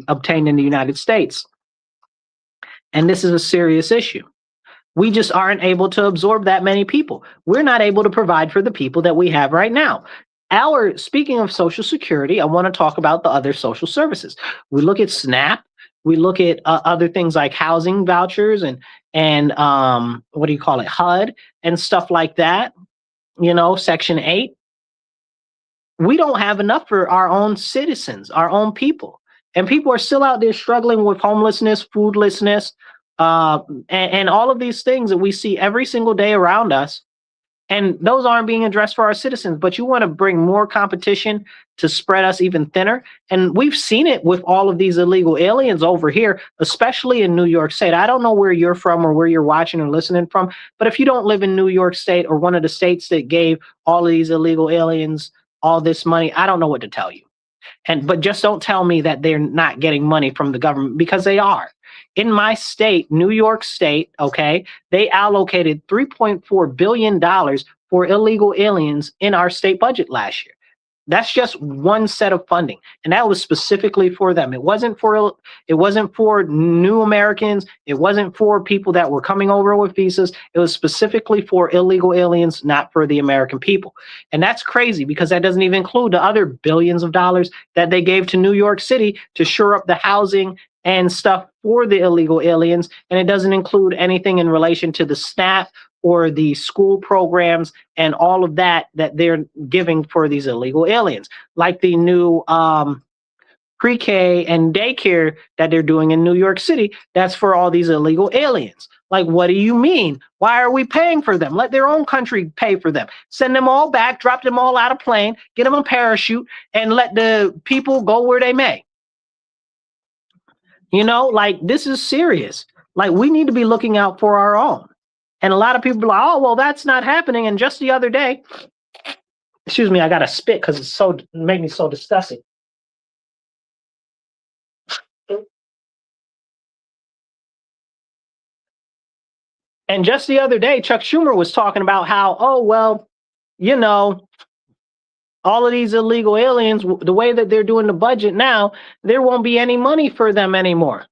obtained in the United States. And this is a serious issue. We just aren't able to absorb that many people. We're not able to provide for the people that we have right now. Speaking of Social Security, I want to talk about the other social services. We look at SNAP. We look at other things like housing vouchers and what do you call it, HUD and stuff like that. You know, Section 8. We don't have enough for our own citizens, our own people. And people are still out there struggling with homelessness, foodlessness, and all of these things that we see every single day around us. And those aren't being addressed for our citizens, but you want to bring more competition to spread us even thinner. And we've seen it with all of these illegal aliens over here, especially in New York State. I don't know where you're from or where you're watching or listening from, but if you don't live in New York State or one of the states that gave all of these illegal aliens all this money, I don't know what to tell you. But just don't tell me that they're not getting money from the government, because they are. In my state, New York State, okay, they allocated $3.4 billion for illegal aliens in our state budget last year. That's just one set of funding, and that was specifically for them. It wasn't for new Americans. It wasn't for people that were coming over with visas. It was specifically for illegal aliens, not for the American people. And that's crazy, because that doesn't even include the other billions of dollars that they gave to New York City to shore up the housing and stuff for the illegal aliens. And it doesn't include anything in relation to the SNAP or the school programs and all of that they're giving for these illegal aliens, like the new pre-K and daycare that they're doing in New York City. That's for all these illegal aliens. Like, what do you mean? Why are we paying for them? Let their own country pay for them. Send them all back, drop them all out of plane, get them a parachute, and let the people go where they may. You know, like, this is serious. Like, we need to be looking out for our own. And a lot of people are like, oh, well, that's not happening. And just the other day, excuse me, I got to spit because it made me so disgusting. And just the other day, Chuck Schumer was talking about how, oh, well, you know, all of these illegal aliens, the way that they're doing the budget now, there won't be any money for them anymore.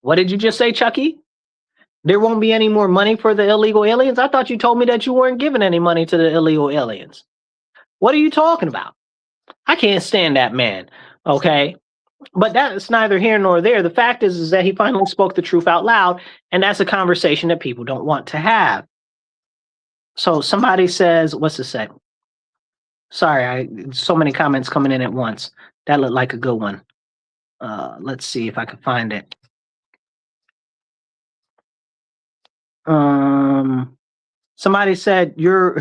What did you just say, Chucky? There won't be any more money for the illegal aliens? I thought you told me that you weren't giving any money to the illegal aliens. What are you talking about? I can't stand that man, okay? But that's neither here nor there. The fact is that he finally spoke the truth out loud, and that's a conversation that people don't want to have. So somebody says, what's it say? Sorry, so many comments coming in at once. That looked like a good one. Let's see if I can find it. Somebody said your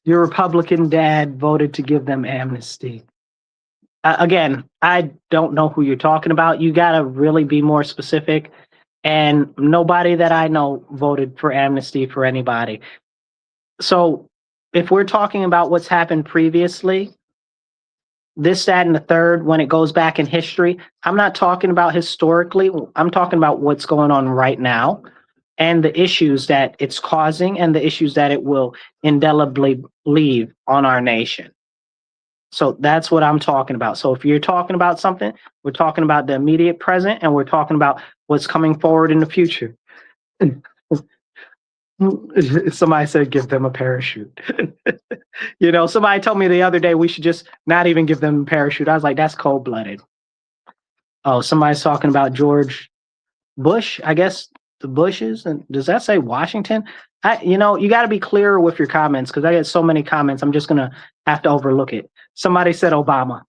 Republican dad voted to give them amnesty. Again, I don't know who you're talking about. You got to really be more specific. And nobody that I know voted for amnesty for anybody. So if we're talking about what's happened previously, this, that, and the third, when it goes back in history, I'm not talking about historically. I'm talking about what's going on right now and the issues that it's causing and the issues that it will indelibly leave on our nation. So that's what I'm talking about. So if you're talking about something, we're talking about the immediate present, and we're talking about what's coming forward in the future. Somebody said, give them a parachute. You know, somebody told me the other day we should just not even give them a parachute. I was like, that's cold-blooded. Oh, somebody's talking about George Bush, I guess the Bushes. And does that say Washington? You know, you got to be clearer with your comments, because I get so many comments. I'm just going to have to overlook it. Somebody said Obama.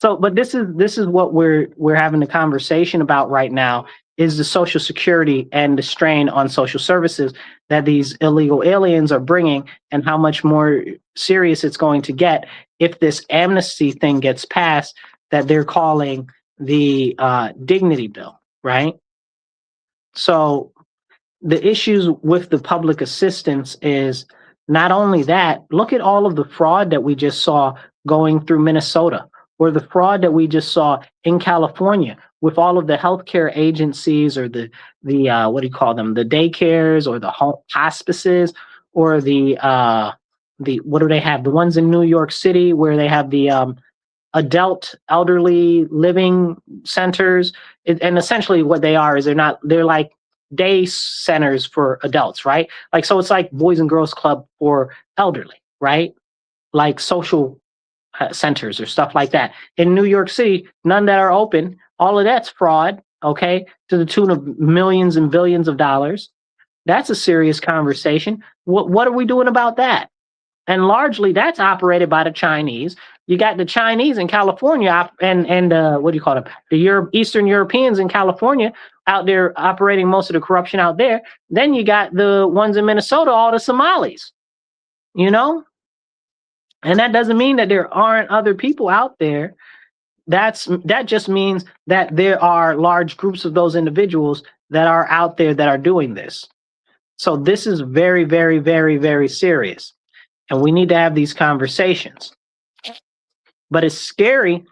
So, but this is what we're having a conversation about right now, is the Social Security and the strain on social services that these illegal aliens are bringing, and how much more serious it's going to get if this amnesty thing gets passed that they're calling the dignity bill, right? So the issues with the public assistance is not only that, look at all of the fraud that we just saw going through Minnesota, or the fraud that we just saw in California with all of the healthcare agencies, or the what do you call them, the daycares, or the hospices, or the what do they have? The ones in New York City where they have the adult elderly living centers. And essentially what they are is they're like day centers for adults, right? Like, so it's like Boys and Girls Club for elderly, right? Like social centers or stuff like that. In New York City, none that are open. All of that's fraud, okay, to the tune of millions and billions of dollars. That's a serious conversation. What are we doing about that? And largely that's operated by the Chinese. You got the Chinese in California and what do you call them? The Eastern Europeans in California out there operating most of the corruption out there. Then you got the ones in Minnesota, all the Somalis, you know? And that doesn't mean that there aren't other people out there. That just means that there are large groups of those individuals that are out there that are doing this. So this is very, very, very, very serious. And we need to have these conversations. But it's scary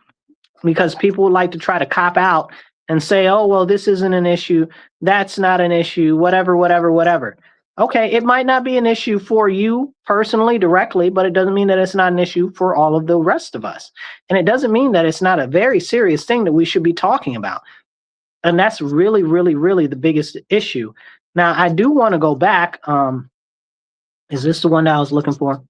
because people would like to try to cop out and say, oh, well, this isn't an issue. That's not an issue, whatever, whatever, whatever. Okay, it might not be an issue for you personally, directly, but it doesn't mean that it's not an issue for all of the rest of us. And it doesn't mean that it's not a very serious thing that we should be talking about. And that's really, really, really the biggest issue. Now, I do want to go back. Is this the one that I was looking for?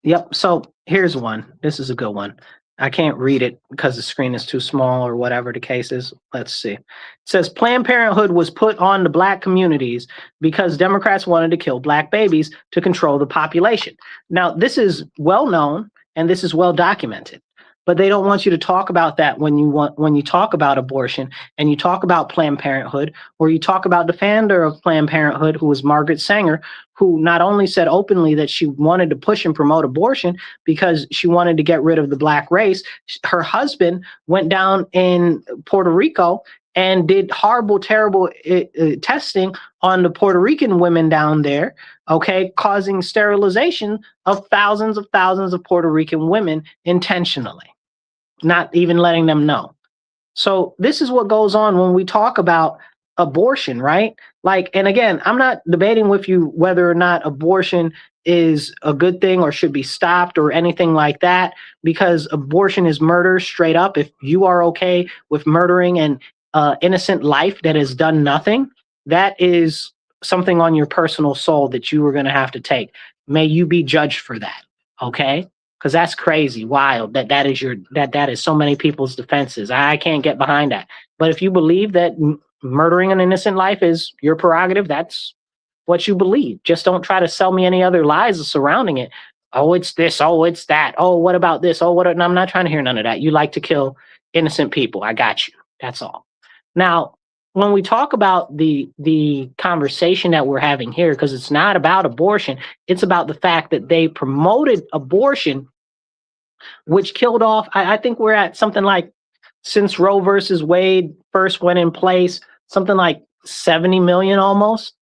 Yep. So here's one. This is a good one. I can't read it because the screen is too small or whatever the case is. Let's see. It says Planned Parenthood was put on the Black communities because Democrats wanted to kill Black babies to control the population. Now, this is well known and this is well documented. But they don't want you to talk about that when you talk about abortion and you talk about Planned Parenthood, or you talk about the founder of Planned Parenthood, who was Margaret Sanger, who not only said openly that she wanted to push and promote abortion because she wanted to get rid of the Black race. Her husband went down in Puerto Rico and did horrible, terrible testing on the Puerto Rican women down there, okay, causing sterilization of thousands of Puerto Rican women intentionally, not even letting them know. So this is what goes on when we talk about abortion, right? Like, and again, I'm not debating with you whether or not abortion is a good thing or should be stopped or anything like that, because abortion is murder straight up. If you are okay with murdering an innocent life that has done nothing, that is something on your personal soul that you are going to have to take. May you be judged for that, okay? Because that's crazy, wild. That is so many people's defenses. I can't get behind that. But if you believe that murdering an innocent life is your prerogative, that's what you believe. Just don't try to sell me any other lies surrounding it. Oh, it's this. Oh, it's that. Oh, what about this? Oh, what? No, I'm not trying to hear none of that. You like to kill innocent people. I got you. That's all. Now, when we talk about the conversation that we're having here, because it's not about abortion, it's about the fact that they promoted abortion, which killed off, I think we're at something like, since Roe versus Wade first went in place, something like 70 million almost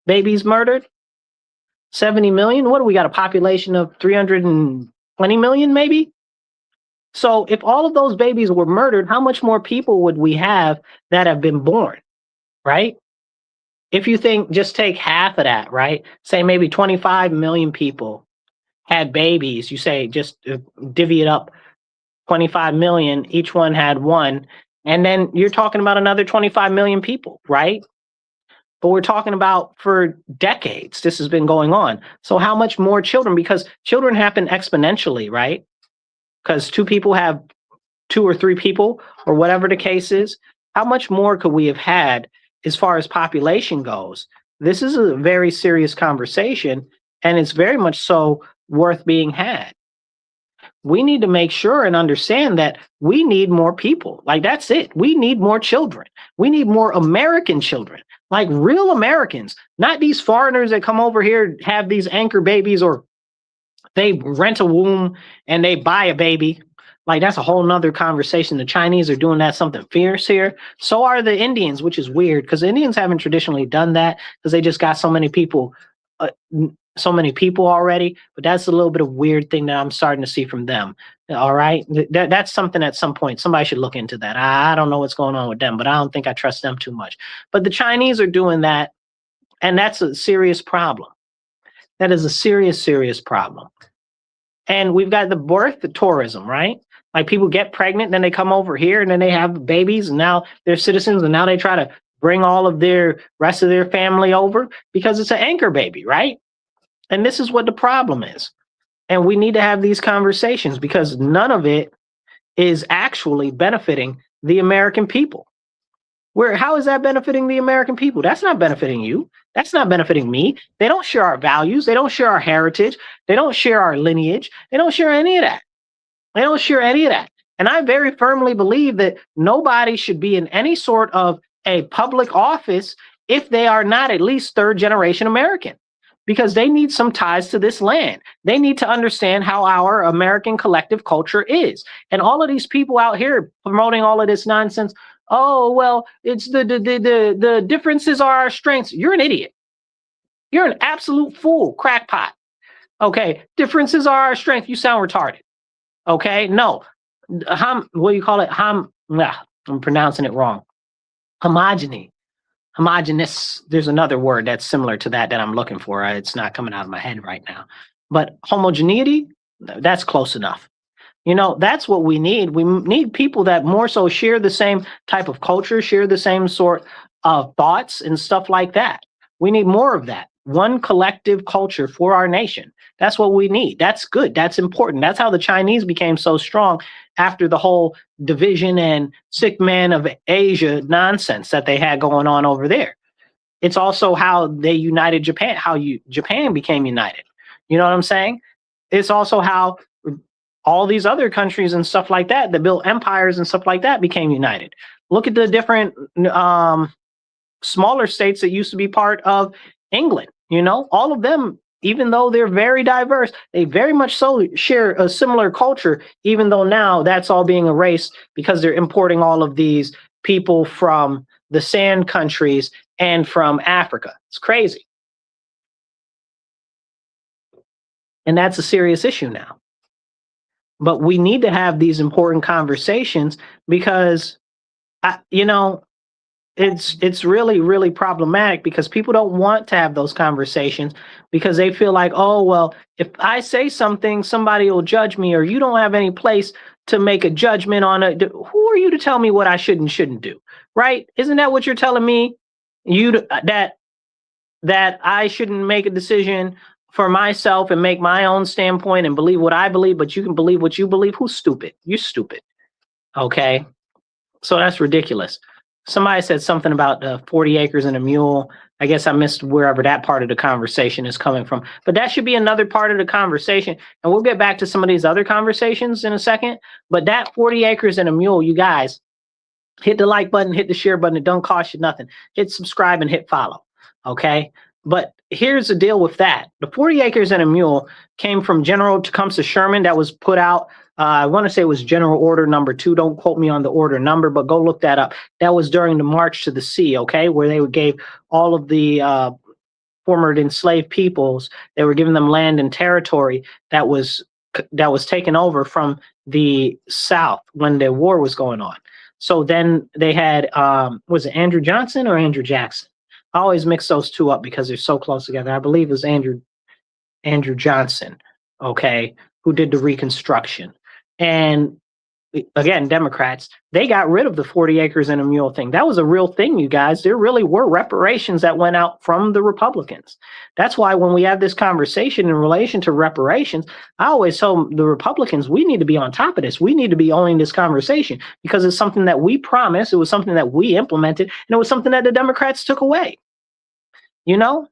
babies murdered. 70 million? What do we got? A population of 320 million maybe? So if all of those babies were murdered, how much more people would we have that have been born, right? If you think, just take half of that, right? Say maybe 25 million people had babies. You say just divvy it up, 25 million, each one had one. And then you're talking about another 25 million people, right? But we're talking about for decades, this has been going on. So how much more children? Because children happen exponentially, right? Because two people have 2 or 3 people, or whatever the case is. How much more could we have had as far as population goes? This is a very serious conversation, and it's very much so worth being had. We need to make sure and understand that we need more people. Like, that's it. We need more children. We need more American children, like real Americans, not these foreigners that come over here, have these anchor babies, or they rent a womb and they buy a baby. Like, that's a whole nother conversation. The Chinese are doing that something fierce here. So are the Indians, which is weird because the Indians haven't traditionally done that because they just got so many people already. But that's a little bit of weird thing that I'm starting to see from them. All right. That's something at some point somebody should look into that. I don't know what's going on with them, but I don't think I trust them too much. But the Chinese are doing that. And that's a serious problem. That is a serious, serious problem. And we've got the birth tourism, right? Like, people get pregnant, then they come over here and then they have babies, and now they're citizens, and now they try to bring all of their rest of their family over because it's an anchor baby, right? And this is what the problem is. And we need to have these conversations because none of it is actually benefiting the American people. How is that benefiting the American people? That's not benefiting you. That's not benefiting me. They don't share our values. They don't share our heritage. They don't share our lineage. They don't share any of that. They don't share any of that. And I very firmly believe that nobody should be in any sort of a public office if they are not at least third generation American, because they need some ties to this land. They need to understand how our American collective culture is. And all of these people out here promoting all of this nonsense, oh, well, it's the differences are our strengths. You're an idiot. You're an absolute fool, crackpot. Okay, differences are our strength. You sound retarded. Okay, no. What do you call it? I'm pronouncing it wrong. Homogeny. Homogeneous. There's another word that's similar to that I'm looking for. It's not coming out of my head right now. But homogeneity, that's close enough. You know, that's what we need. We need people that more so share the same type of culture, share the same sort of thoughts and stuff like that. We need more of that. One collective culture for our nation. That's what we need. That's good. That's important. That's how the Chinese became so strong after the whole division and sick man of Asia nonsense that they had going on over there. It's also how they united Japan, Japan became united. You know what I'm saying? It's also how all these other countries and stuff like that built empires and stuff like that became united. Look at the different smaller states that used to be part of England. You know, all of them, even though they're very diverse, they very much so share a similar culture, even though now that's all being erased because they're importing all of these people from the sand countries and from Africa. It's crazy. And that's a serious issue now. But we need to have these important conversations because, you know, it's really, really problematic because people don't want to have those conversations because they feel like, oh, well, if I say something, somebody will judge me, or you don't have any place to make a judgment on it. Who are you to tell me what I should and shouldn't do? Right? Isn't that what you're telling me? That I shouldn't make a decision for myself and make my own standpoint and believe what I believe, but you can believe what you believe. Who's stupid? You're stupid. Okay. So that's ridiculous. Somebody said something about 40 acres and a mule. I guess I missed wherever that part of the conversation is coming from. But that should be another part of the conversation. And we'll get back to some of these other conversations in a second. But that 40 acres and a mule, you guys, hit the like button, hit the share button. It don't cost you nothing. Hit subscribe and hit follow. Okay. But here's the deal with that. The 40 acres and a mule came from General Tecumseh Sherman. That was put out. I want to say it was General Order number 2. Don't quote me on the order number, but go look that up. That was during the March to the Sea, okay, where they gave all of the former enslaved peoples, they were giving them land and territory that was taken over from the South when the war was going on. So then they had, was it Andrew Johnson or Andrew Jackson? I always mix those two up because they're so close together. I believe it was Andrew Johnson, okay, who did the Reconstruction. And again, Democrats, they got rid of the 40 acres and a mule thing. That was a real thing, you guys. There really were reparations that went out from the Republicans. That's why when we have this conversation in relation to reparations, I always tell the Republicans, we need to be on top of this. We need to be owning this conversation because it's something that we promised. It was something that we implemented, and it was something that the Democrats took away. You know?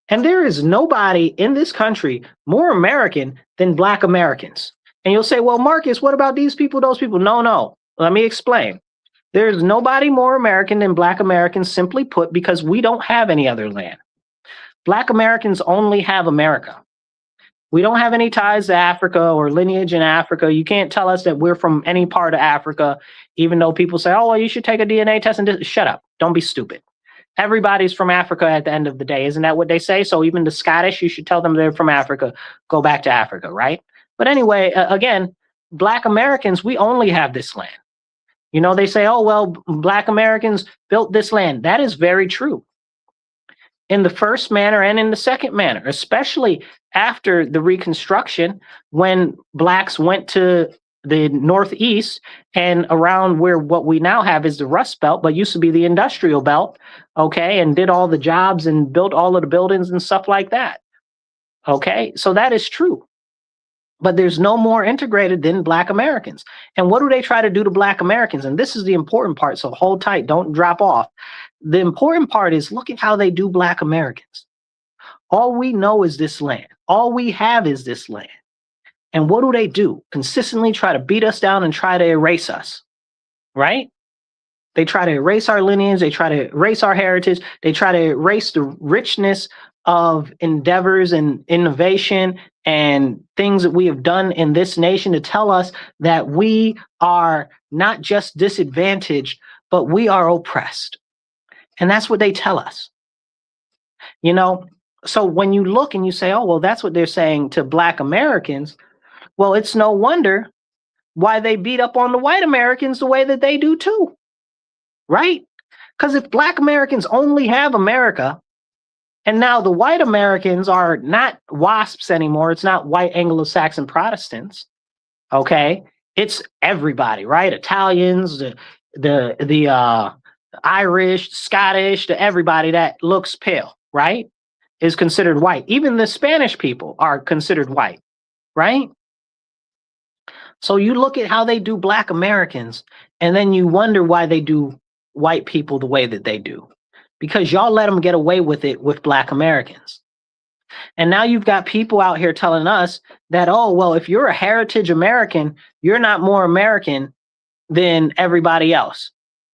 And there is nobody in this country more American than Black Americans. And you'll say, well, Marcus, what about these people, those people? No. Let me explain. There's nobody more American than Black Americans, simply put, because we don't have any other land. Black Americans only have America. We don't have any ties to Africa or lineage in Africa. You can't tell us that we're from any part of Africa, even though people say, oh, well, you should take a DNA test and shut up. Don't be stupid. Everybody's from Africa at the end of the day. Isn't that what they say? So even the Scottish, you should tell them they're from Africa. Go back to Africa, right? But anyway, again, Black Americans, we only have this land. You know, they say, oh, well, Black Americans built this land. That is very true. In the first manner and in the second manner, especially after the Reconstruction, when Blacks went to the Northeast and around where what we now have is the Rust Belt, but used to be the Industrial Belt, okay, and did all the jobs and built all of the buildings and stuff like that. Okay, so that is true. But there's no more integrated than Black Americans. And what do they try to do to Black Americans? And this is the important part, so hold tight, don't drop off. The important part is look at how they do Black Americans. All we know is this land. All we have is this land. And what do? Consistently try to beat us down and try to erase us, right? They try to erase our lineage. They try to erase our heritage. They try to erase the richness of endeavors and innovation and things that we have done in this nation to tell us that we are not just disadvantaged, but we are oppressed. And that's what they tell us. You know, so when you look and you say, oh, well, that's what they're saying to Black Americans, well, it's no wonder why they beat up on the white Americans the way that they do too, right? Because if Black Americans only have America, and now the white Americans are not WASPs anymore, it's not white Anglo-Saxon Protestants, okay? It's everybody, right? Italians, the Irish, Scottish, the everybody that looks pale, right, is considered white. Even the Spanish people are considered white, right? So you look at how they do Black Americans, and then you wonder why they do white people the way that they do. Because y'all let them get away with it with Black Americans. And now you've got people out here telling us that, oh, well, if you're a heritage American, you're not more American than everybody else.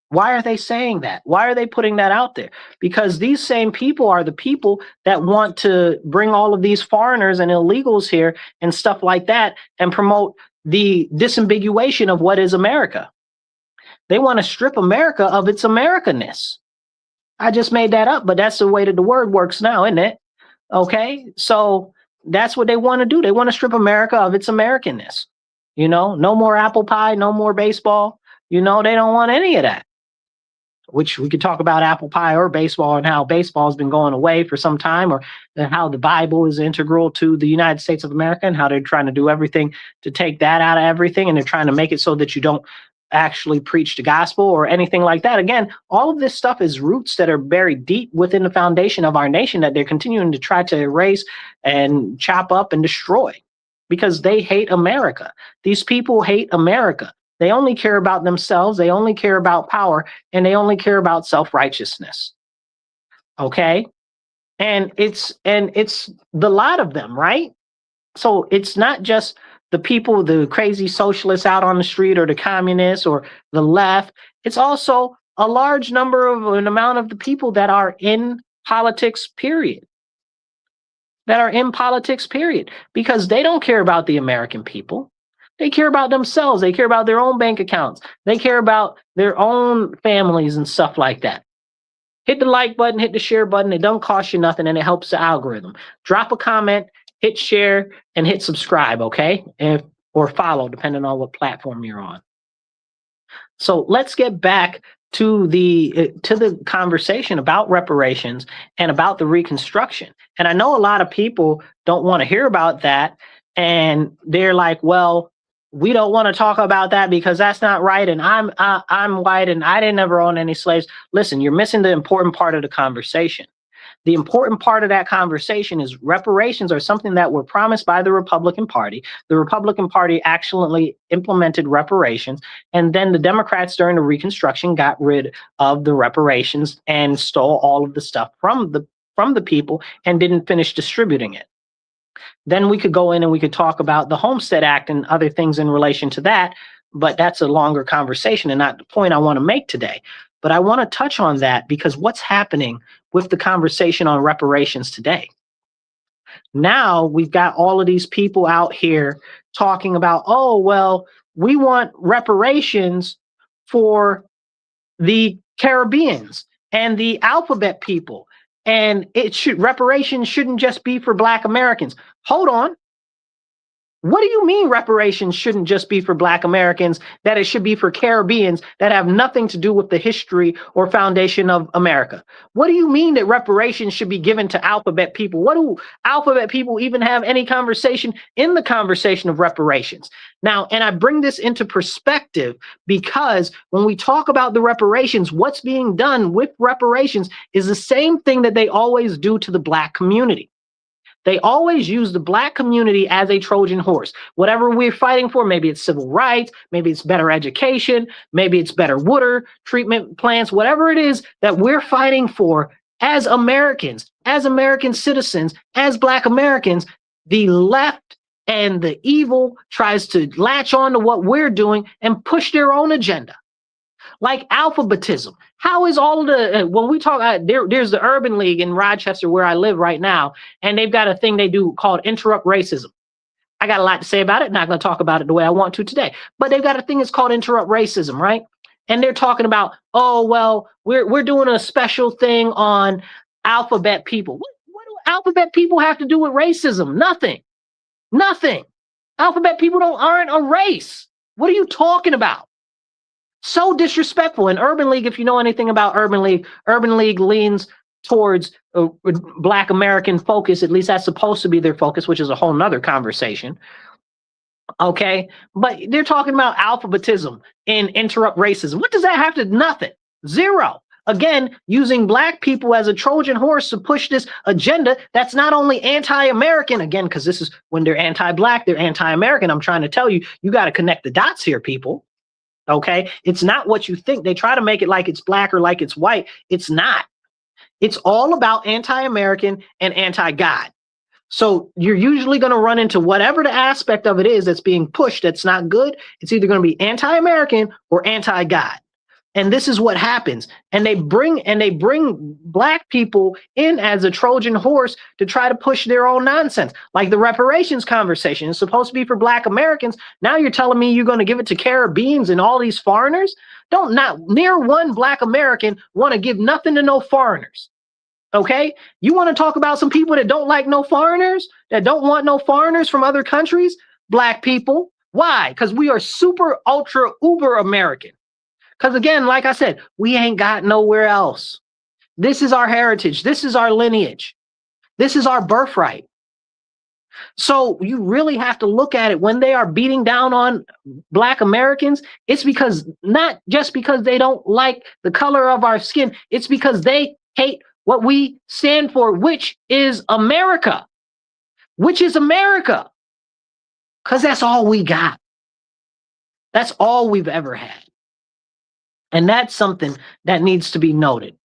Why are they saying that? Why are they putting that out there? Because these same people are the people that want to bring all of these foreigners and illegals here and stuff like that and promote the disambiguation of what is America. They want to strip America of its Americanness. I just made that up, but that's the way that the word works now, isn't it? Okay, so that's what they want to do. They want to strip America of its Americanness. You know, no more apple pie, no more baseball. You know, they don't want any of that. Which we could talk about apple pie or baseball and how baseball has been going away for some time, or how the Bible is integral to the United States of America and how they're trying to do everything to take that out of everything. And they're trying to make it so that you don't actually preach the gospel or anything like that. Again, all of this stuff is roots that are buried deep within the foundation of our nation that they're continuing to try to erase and chop up and destroy because they hate America. These people hate America. They only care about themselves. They only care about power, and they only care about self-righteousness. Okay? And it's the lot of them, right? So it's not just the people, the crazy socialists out on the street or the communists or the left. It's also a large number of an amount of the people that are in politics, period. That are in politics, period. Because they don't care about the American people. They care about themselves. They care about their own bank accounts. They care about their own families and stuff like that. Hit the like button, hit the share button. It don't cost you nothing, and it helps the algorithm. Drop a comment, hit share, and hit subscribe, okay? Or follow, depending on what platform you're on. So let's get back to the conversation about reparations and about the Reconstruction. And I know a lot of people don't want to hear about that, and they're like, well, we don't want to talk about that because that's not right, and I'm white and I didn't ever own any slaves. Listen, you're missing the important part of the conversation. The important part of that conversation is reparations are something that were promised by the Republican Party. The Republican Party actually implemented reparations, and then the Democrats during the Reconstruction got rid of the reparations and stole all of the stuff from the people and didn't finish distributing it. Then we could go in and we could talk about the Homestead Act and other things in relation to that, but that's a longer conversation and not the point I want to make today. But I want to touch on that because what's happening with the conversation on reparations today? Now we've got all of these people out here talking about, oh, well, we want reparations for the Caribbeans and the alphabet people. And reparations shouldn't just be for Black Americans. Hold on. What do you mean reparations shouldn't just be for Black Americans, that it should be for Caribbeans that have nothing to do with the history or foundation of America? What do you mean that reparations should be given to alphabet people? What do alphabet people even have any conversation in the conversation of reparations? Now, and I bring this into perspective because when we talk about the reparations, what's being done with reparations is the same thing that they always do to the Black community. They always use the Black community as a Trojan horse. Whatever we're fighting for, maybe it's civil rights, maybe it's better education, maybe it's better water treatment plants, whatever it is that we're fighting for as Americans, as American citizens, as Black Americans, the left and the evil tries to latch on to what we're doing and push their own agenda. Like alphabetism. How is all of the, when we talk, there's the Urban League in Rochester where I live right now, and they've got a thing they do called Interrupt Racism. I got a lot to say about it. Not going to talk about it the way I want to today, but they've got a thing that's called Interrupt Racism, right? And they're talking about, oh, well, we're doing a special thing on alphabet people. What do alphabet people have to do with racism? Nothing. Nothing. Alphabet people aren't a race. What are you talking about? So disrespectful. And Urban League, if you know anything about Urban League leans towards a Black American focus. At least that's supposed to be their focus, which is a whole nother conversation. Okay, but they're talking about alphabetism and interrupt racism. What does that have to? Nothing. Zero. Again, using Black people as a Trojan horse to push this agenda that's not only anti-American, again, because this is when they're anti-Black, they're anti-American. I'm trying to tell you, you got to connect the dots here, people. Okay, it's not what you think. They try to make it like it's Black or like it's white. It's not. It's all about anti-American and anti-God. So you're usually going to run into whatever the aspect of it is that's being pushed that's not good. It's either going to be anti-American or anti-God. And this is what happens. And they bring Black people in as a Trojan horse to try to push their own nonsense. Like the reparations conversation is supposed to be for Black Americans. Now you're telling me you're going to give it to Caribbeans and all these foreigners? Not near one Black American want to give nothing to no foreigners. Okay, you want to talk about some people that don't like no foreigners, that don't want no foreigners from other countries? Black people. Why? Because we are super, ultra, uber American. Because again, like I said, we ain't got nowhere else. This is our heritage. This is our lineage. This is our birthright. So you really have to look at it when they are beating down on Black Americans. It's because not just because they don't like the color of our skin. It's because they hate what we stand for, which is America. Which is America. Because that's all we got. That's all we've ever had. And that's something that needs to be noted.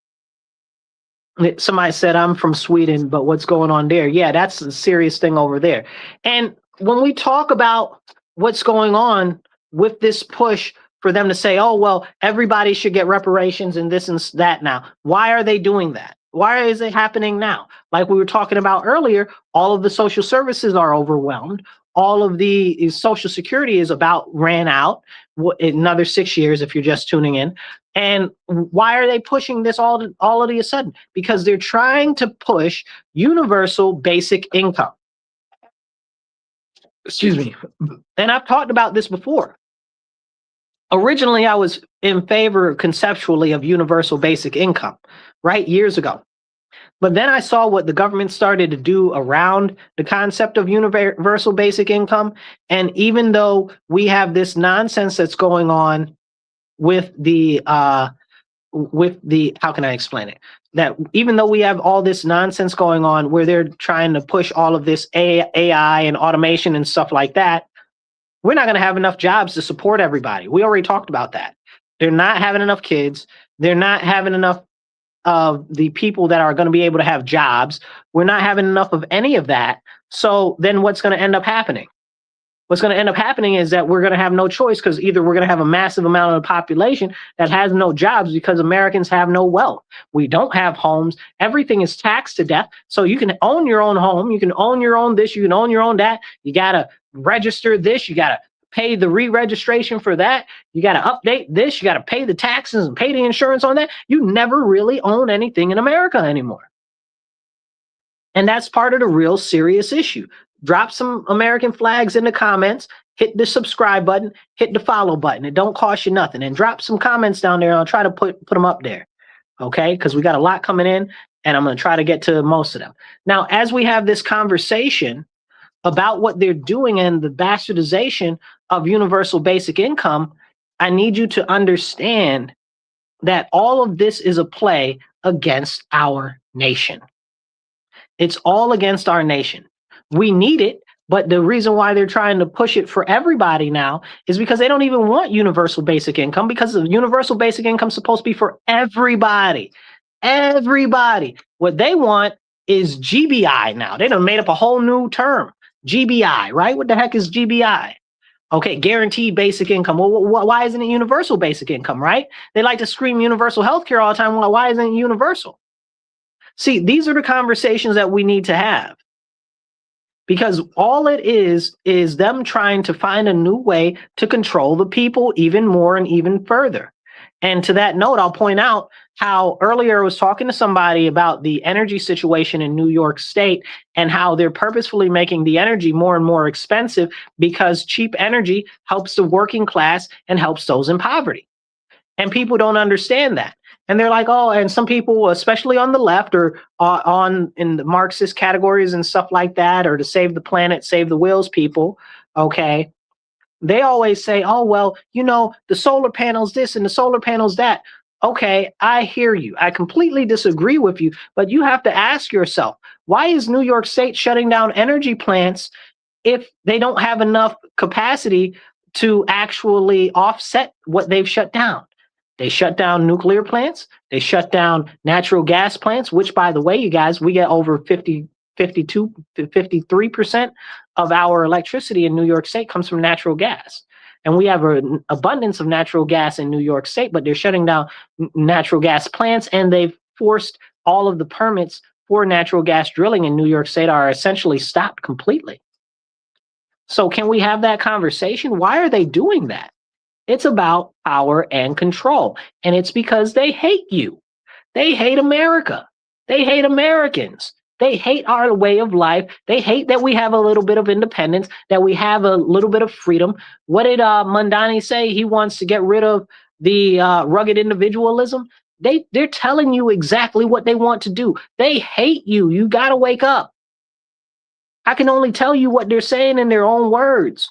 Somebody said, I'm from Sweden, but what's going on there? Yeah, that's a serious thing over there. And when we talk about what's going on with this push for them to say, oh, well, everybody should get reparations and this and that now. Why are they doing that? Why is it happening now? Like we were talking about earlier, all of the social services are overwhelmed. All of the Social Security is about ran out. Another 6 years if you're just tuning in. And why are they pushing this all of a sudden? Because they're trying to push universal basic income. Excuse me. And I've talked about this before. Originally, I was in favor conceptually of universal basic income, right? Years ago. But then I saw what the government started to do around the concept of universal basic income. And even though we have this nonsense that's going on with the, how can I explain it? That even though we have all this nonsense going on where they're trying to push all of this AI and automation and stuff like that, we're not going to have enough jobs to support everybody. We already talked about that. They're not having enough kids. They're not having enough of the people that are going to be able to have jobs. We're not having enough of any of that. So then what's going to end up happening? What's going to end up happening is that we're going to have no choice, because either we're going to have a massive amount of the population that has no jobs because Americans have no wealth. We don't have homes. Everything is taxed to death. So you can own your own home. You can own your own this. You can own your own that. You got to register this. You got to pay the re-registration for that. You got to update this. You got to pay the taxes and pay the insurance on that. You never really own anything in America anymore. And that's part of the real serious issue. Drop some American flags in the comments, hit the subscribe button, hit the follow button. It don't cost you nothing. And drop some comments down there. I'll try to put them up there. Okay, because we got a lot coming in and I'm going to try to get to most of them. Now, as we have this conversation about what they're doing and the bastardization of universal basic income, I need you to understand that all of this is a play against our nation. It's all against our nation. We need it, but the reason why they're trying to push it for everybody now is because they don't even want universal basic income, because the universal basic income is supposed to be for everybody. Everybody. What they want is GBI now. They done made up a whole new term. GBI, right? What the heck is GBI? Okay, guaranteed basic income. Well, why isn't it universal basic income, right? They like to scream universal health care all the time. Well, why isn't it universal? See, these are the conversations that we need to have. Because all it is them trying to find a new way to control the people even more and even further. And to that note, I'll point out how earlier I was talking to somebody about the energy situation in New York State and how they're purposefully making the energy more and more expensive because cheap energy helps the working class and helps those in poverty. And people don't understand that. And they're like, oh, and some people, especially on the left or on in the Marxist categories and stuff like that, or to save the planet, save the whales people, okay, they always say, oh, well, the solar panels this and the solar panels that. Okay, I hear you. I completely disagree with you, but you have to ask yourself, why is New York State shutting down energy plants if they don't have enough capacity to actually offset what they've shut down? They shut down nuclear plants. They shut down natural gas plants, which, by the way, you guys, we get over 50, 52, 53% of our electricity in New York State comes from natural gas. And we have an abundance of natural gas in New York State, but they're shutting down natural gas plants, and they've forced all of the permits for natural gas drilling in New York State are essentially stopped completely. So can we have that conversation? Why are they doing that? It's about power and control. And it's because they hate you. They hate America. They hate Americans. They hate our way of life. They hate that we have a little bit of independence, that we have a little bit of freedom. What did Mandani say? He wants to get rid of the rugged individualism. They're telling you exactly what they want to do. They hate you. You got to wake up. I can only tell you what they're saying in their own words.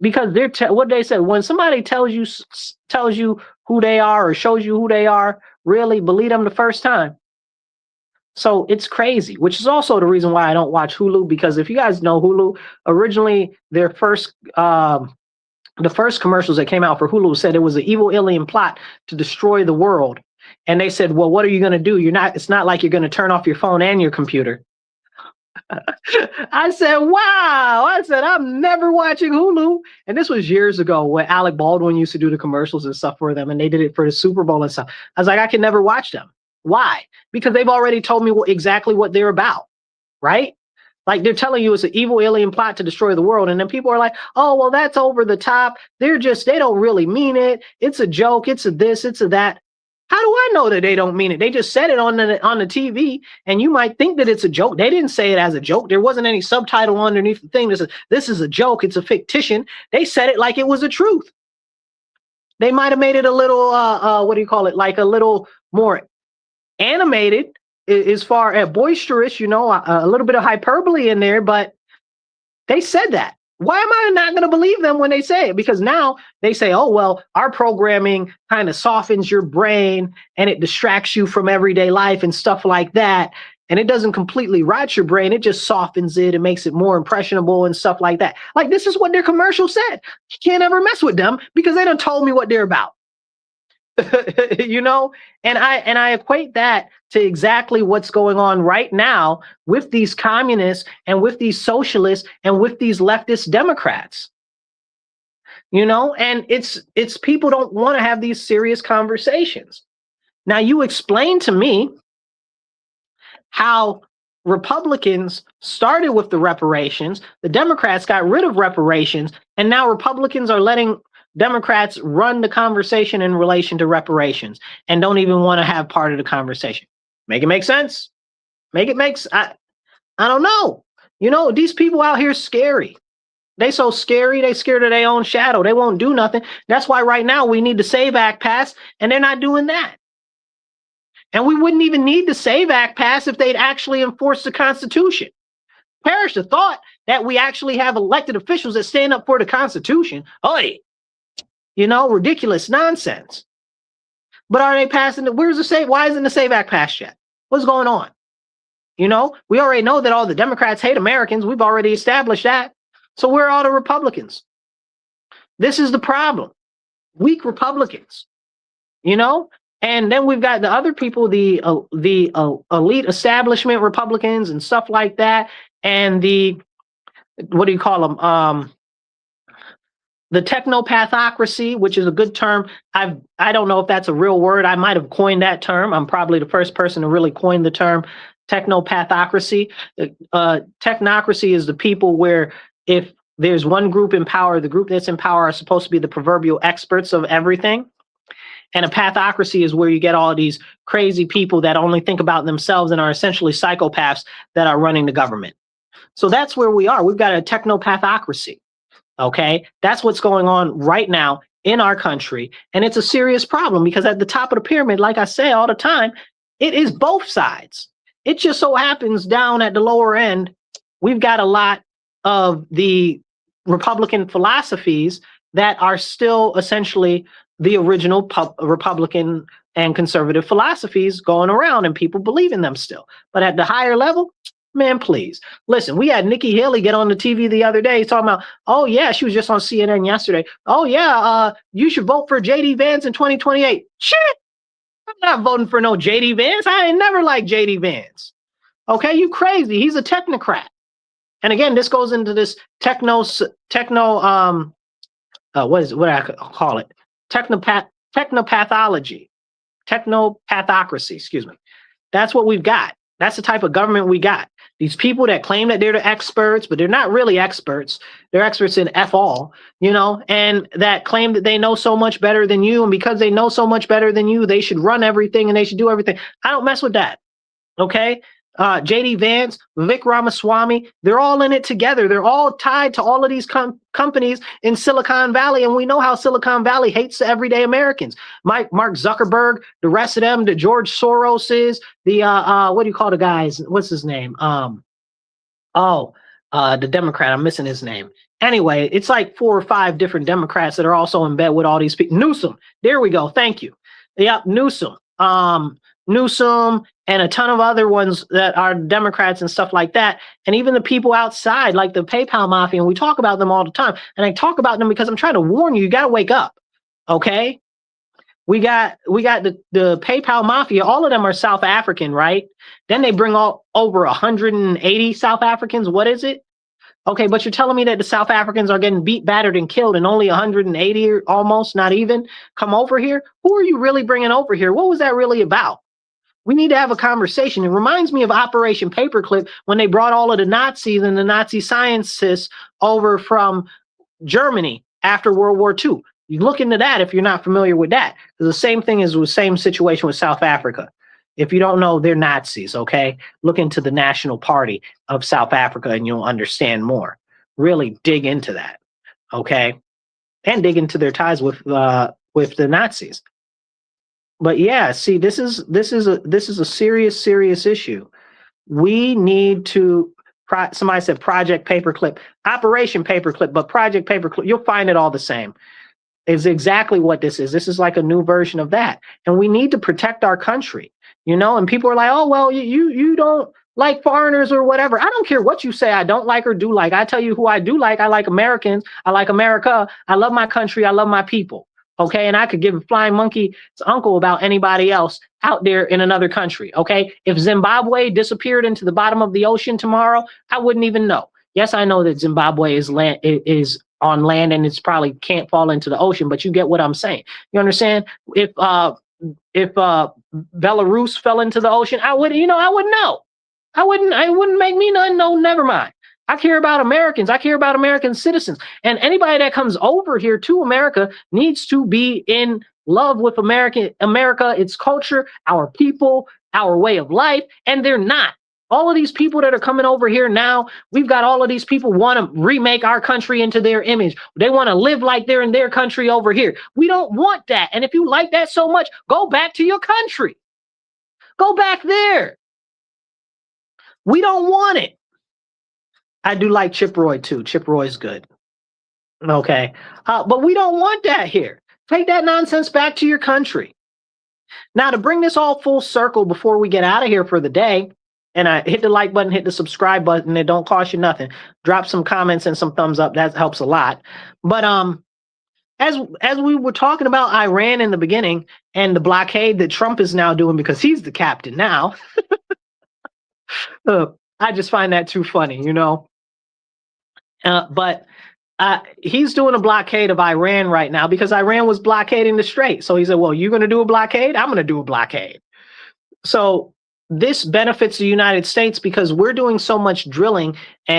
Because they're what they said, when somebody tells you who they are or shows you who they are, really believe them the first time. So it's crazy, which is also the reason why I don't watch Hulu, because if you guys know Hulu, originally the first commercials that came out for Hulu said it was an evil alien plot to destroy the world. And they said, well, what are you going to do? It's not like you're going to turn off your phone and your computer. I said, wow. I said, I'm never watching Hulu. And this was years ago when Alec Baldwin used to do the commercials and stuff for them. And they did it for the Super Bowl and stuff. I was like, I can never watch them. Why? Because they've already told me exactly what they're about. Right? Like they're telling you it's an evil alien plot to destroy the world. And then people are like, oh, well, that's over the top. They don't really mean it. It's a joke. It's a this, it's a that. How do I know that they don't mean it? They just said it on the TV, and you might think that it's a joke. They didn't say it as a joke. There wasn't any subtitle underneath the thing that says, this is a joke. It's a fictition. They said it like it was a truth. They might have made it a little, like a little more animated as far as boisterous, a little bit of hyperbole in there, but they said that. Why am I not going to believe them when they say it? Because now they say, oh, well, our programming kind of softens your brain and it distracts you from everyday life and stuff like that. And it doesn't completely rot your brain. It just softens it and makes it more impressionable and stuff like that. Like, this is what their commercial said. You can't ever mess with them because they done told me what they're about. And I equate that to exactly what's going on right now with these communists and with these socialists and with these leftist Democrats. And it's people don't want to have these serious conversations. Now, you explain to me how Republicans started with the reparations, the Democrats got rid of reparations, and now Republicans are letting Democrats run the conversation in relation to reparations and don't even want to have part of the conversation. Make it make sense? I don't know. These people out here scary. They so scary, they scared of their own shadow. They won't do nothing. That's why right now we need the SAVE Act passed, and they're not doing that. And we wouldn't even need the SAVE Act passed if they'd actually enforce the Constitution. Perish the thought that we actually have elected officials that stand up for the Constitution. Ridiculous nonsense. But are they passing it? Where's the SAVE? Why isn't the SAVE Act passed yet? What's going on? We already know that all the Democrats hate Americans. We've already established that. So where are all the Republicans? This is the problem. Weak Republicans, and then we've got the other people, the elite establishment Republicans and stuff like that. And the, what do you call them? the technopathocracy, which is a good term. I don't know if that's a real word. I might have coined that term. I'm probably the first person to really coin the term technopathocracy. Technocracy is the people where if there's one group in power, the group that's in power are supposed to be the proverbial experts of everything. And a pathocracy is where you get all these crazy people that only think about themselves and are essentially psychopaths that are running the government. So that's where we are. We've got a technopathocracy. Okay, that's what's going on right now in our country. And it's a serious problem because at the top of the pyramid, like I say all the time, it is both sides. It just so happens down at the lower end, we've got a lot of the Republican philosophies that are still essentially the original Republican and conservative philosophies going around, and people believe in them still. But at the higher level, man, please. Listen, we had Nikki Haley get on the TV the other day talking about, oh, yeah, she was just on CNN yesterday. Oh, yeah, you should vote for J.D. Vance in 2028. Shit, I'm not voting for no J.D. Vance. I ain't never liked J.D. Vance. Okay, you crazy. He's a technocrat. And again, this goes into this what do I call it? Technopathology, technopathocracy, excuse me. That's what we've got. That's the type of government we got. These people that claim that they're the experts, but they're not really experts. They're experts in F all, you know, and that claim that they know so much better than you. And because they know so much better than you, they should run everything and they should do everything. I don't mess with that. Okay. J.D. Vance, Vic Ramaswamy, they're all in it together. They're all tied to all of these companies in Silicon Valley. And we know how Silicon Valley hates the everyday Americans. Mark Zuckerberg, the rest of them, the George Soros is, the, what do you call the guys? What's his name? The Democrat, I'm missing his name. Anyway, it's like 4 or 5 different Democrats that are also in bed with all these people. Newsom, there we go. Thank you. Yep, Newsom. Newsom and a ton of other ones that are Democrats and stuff like that. And even the people outside, like the PayPal mafia, and we talk about them all the time. And I talk about them because I'm trying to warn you, you got to wake up. Okay. We got the PayPal mafia. All of them are South African, right? Then they bring over 180 South Africans. What is it? Okay, but you're telling me that the South Africans are getting beat, battered, and killed, and only 180 or almost, not even, come over here? Who are you really bringing over here? What was that really about? We need to have a conversation. It reminds me of Operation Paperclip when they brought all of the Nazis and the Nazi scientists over from Germany after World War II. You look into that if you're not familiar with that. It's the same thing as the same situation with South Africa. If you don't know, they're Nazis, okay? Look into the National Party of South Africa and you'll understand more. Really dig into that, okay? And dig into their ties with the Nazis. But yeah, see, this is a serious issue. We need to. Somebody said Project Paperclip, Operation Paperclip, but Project Paperclip. You'll find it all the same. Is exactly what this is. This is like a new version of that, and we need to protect our country. You know, and people are like, oh well, you don't like foreigners or whatever. I don't care what you say I don't like or do like. I tell you who I do like. I like Americans. I like America. I love my country. I love my people. Okay, and I could give a flying monkey's uncle about anybody else out there in another country. Okay, if Zimbabwe disappeared into the bottom of the ocean tomorrow, I wouldn't even know. Yes, I know that Zimbabwe is on land and it's probably can't fall into the ocean, but you get what I'm saying. You understand? If Belarus fell into the ocean, I wouldn't know. It wouldn't make me none. No, never mind. I care about Americans. I care about American citizens. And anybody that comes over here to America needs to be in love with America, its culture, our people, our way of life. And they're not. All of these people that are coming over here now, we've got all of these people want to remake our country into their image. They want to live like they're in their country over here. We don't want that. And if you like that so much, go back to your country. Go back there. We don't want it. I do like Chip Roy too. Chip Roy's good. Okay. But we don't want that here. Take that nonsense back to your country. Now, to bring this all full circle before we get out of here for the day, and I hit the like button, hit the subscribe button. It don't cost you nothing. Drop some comments and some thumbs up. That helps a lot. But as we were talking about Iran in the beginning and the blockade that Trump is now doing because he's the captain now, I just find that too funny, you know. But He's doing a blockade of Iran right now because Iran was blockading the Strait. So he said, well, you're going to do a blockade? I'm going to do a blockade. So this benefits the United States because we're doing so much drilling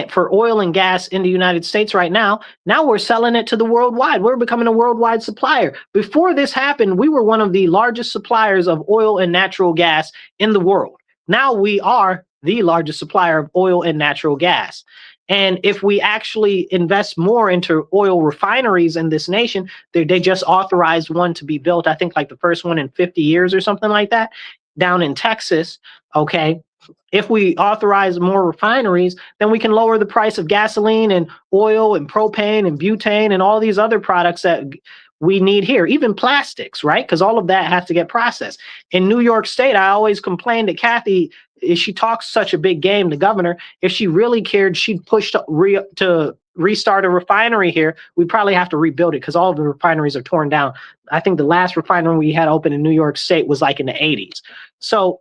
for oil and gas in the United States right now. Now we're selling it to the worldwide. We're becoming a worldwide supplier. Before this happened, we were one of the largest suppliers of oil and natural gas in the world. Now we are the largest supplier of oil and natural gas. And if we actually invest more into oil refineries in this nation, they just authorized one to be built, I think like the first one in 50 years or something like that, down in Texas, okay? If we authorize more refineries, then we can lower the price of gasoline and oil and propane and butane and all these other products that we need here, even plastics, right? Because all of that has to get processed. In New York State, I always complained to Kathy, she talks such a big game, the governor. If she really cared, she'd push to restart a refinery here. We'd probably have to rebuild it because all of the refineries are torn down. I think the last refinery we had open in New York State was like in the 80s. So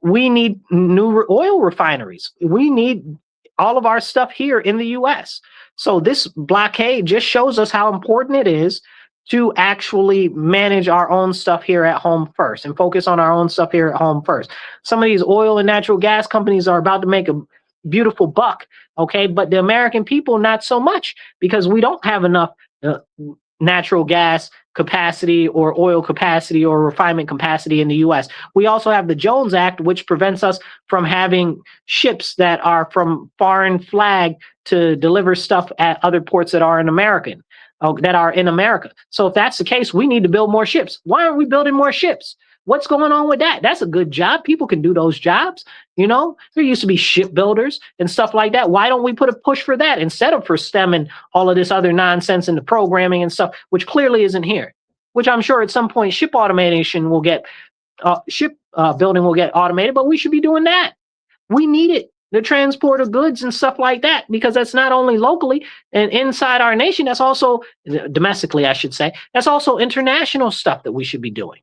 we need new oil refineries. We need all of our stuff here in the US. So this blockade just shows us how important it is to actually manage our own stuff here at home first and focus on our own stuff here at home first. Some of these oil and natural gas companies are about to make a beautiful buck, okay? But the American people, not so much, because we don't have enough natural gas capacity or oil capacity or refinement capacity in the US. We also have the Jones Act, which prevents us from having ships that are from foreign flag to deliver stuff at other ports that are in America. So if that's the case, we need to build more ships. Why aren't we building more ships? What's going on with that? That's a good job. People can do those jobs. You know, there used to be shipbuilders and stuff like that. Why don't we put a push for that instead of for STEM and all of this other nonsense and the programming and stuff, which clearly isn't here, which I'm sure at some point ship automation will get, building will get automated, but we should be doing that. We need it. The transport of goods and stuff like that, because that's not only locally and inside our nation, that's also domestically, I should say, that's also international stuff that we should be doing.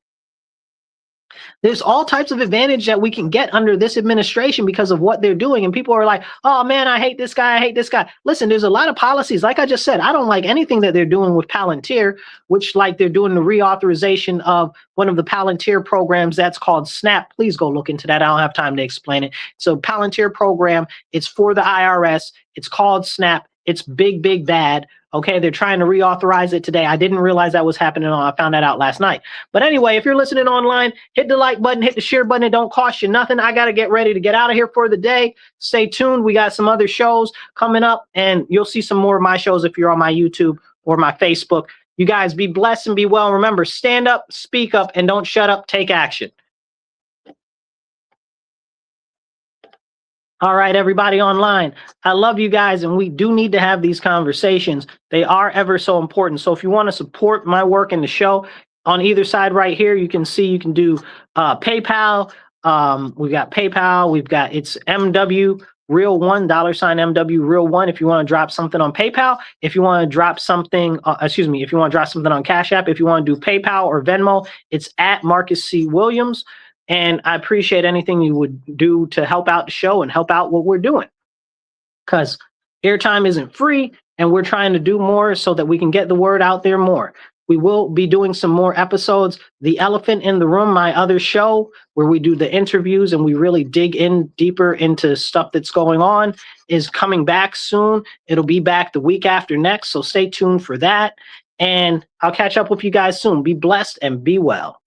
There's all types of advantage that we can get under this administration because of what they're doing. And people are like, oh man, I hate this guy. I hate this guy. Listen, there's a lot of policies. Like I just said, I don't like anything that they're doing with Palantir, which like they're doing the reauthorization of one of the Palantir programs that's called SNAP. Please go look into that. I don't have time to explain it. So Palantir program, it's for the IRS. It's called SNAP. It's big, big bad. Okay, they're trying to reauthorize it today. I didn't realize that was happening. I found that out last night. But anyway, if you're listening online, hit the like button, hit the share button. It don't cost you nothing. I got to get ready to get out of here for the day. Stay tuned. We got some other shows coming up, and you'll see some more of my shows if you're on my YouTube or my Facebook. You guys be blessed and be well. Remember, stand up, speak up, and don't shut up. Take action. All right, everybody online. I love you guys, and we do need to have these conversations. They are ever so important. So if you want to support my work in the show, on either side right here, you can see you can do PayPal. We've got PayPal. We've got it's MW Real One, $MW Real One. If you want to drop something on PayPal, if you want to drop something, if you want to drop something on Cash App, if you want to do PayPal or Venmo, it's at Marcus C. Williams. And I appreciate anything you would do to help out the show and help out what we're doing. Because airtime isn't free, and we're trying to do more so that we can get the word out there more. We will be doing some more episodes. The Elephant in the Room, my other show, where we do the interviews and we really dig in deeper into stuff that's going on, is coming back soon. It'll be back the week after next, so stay tuned for that. And I'll catch up with you guys soon. Be blessed and be well.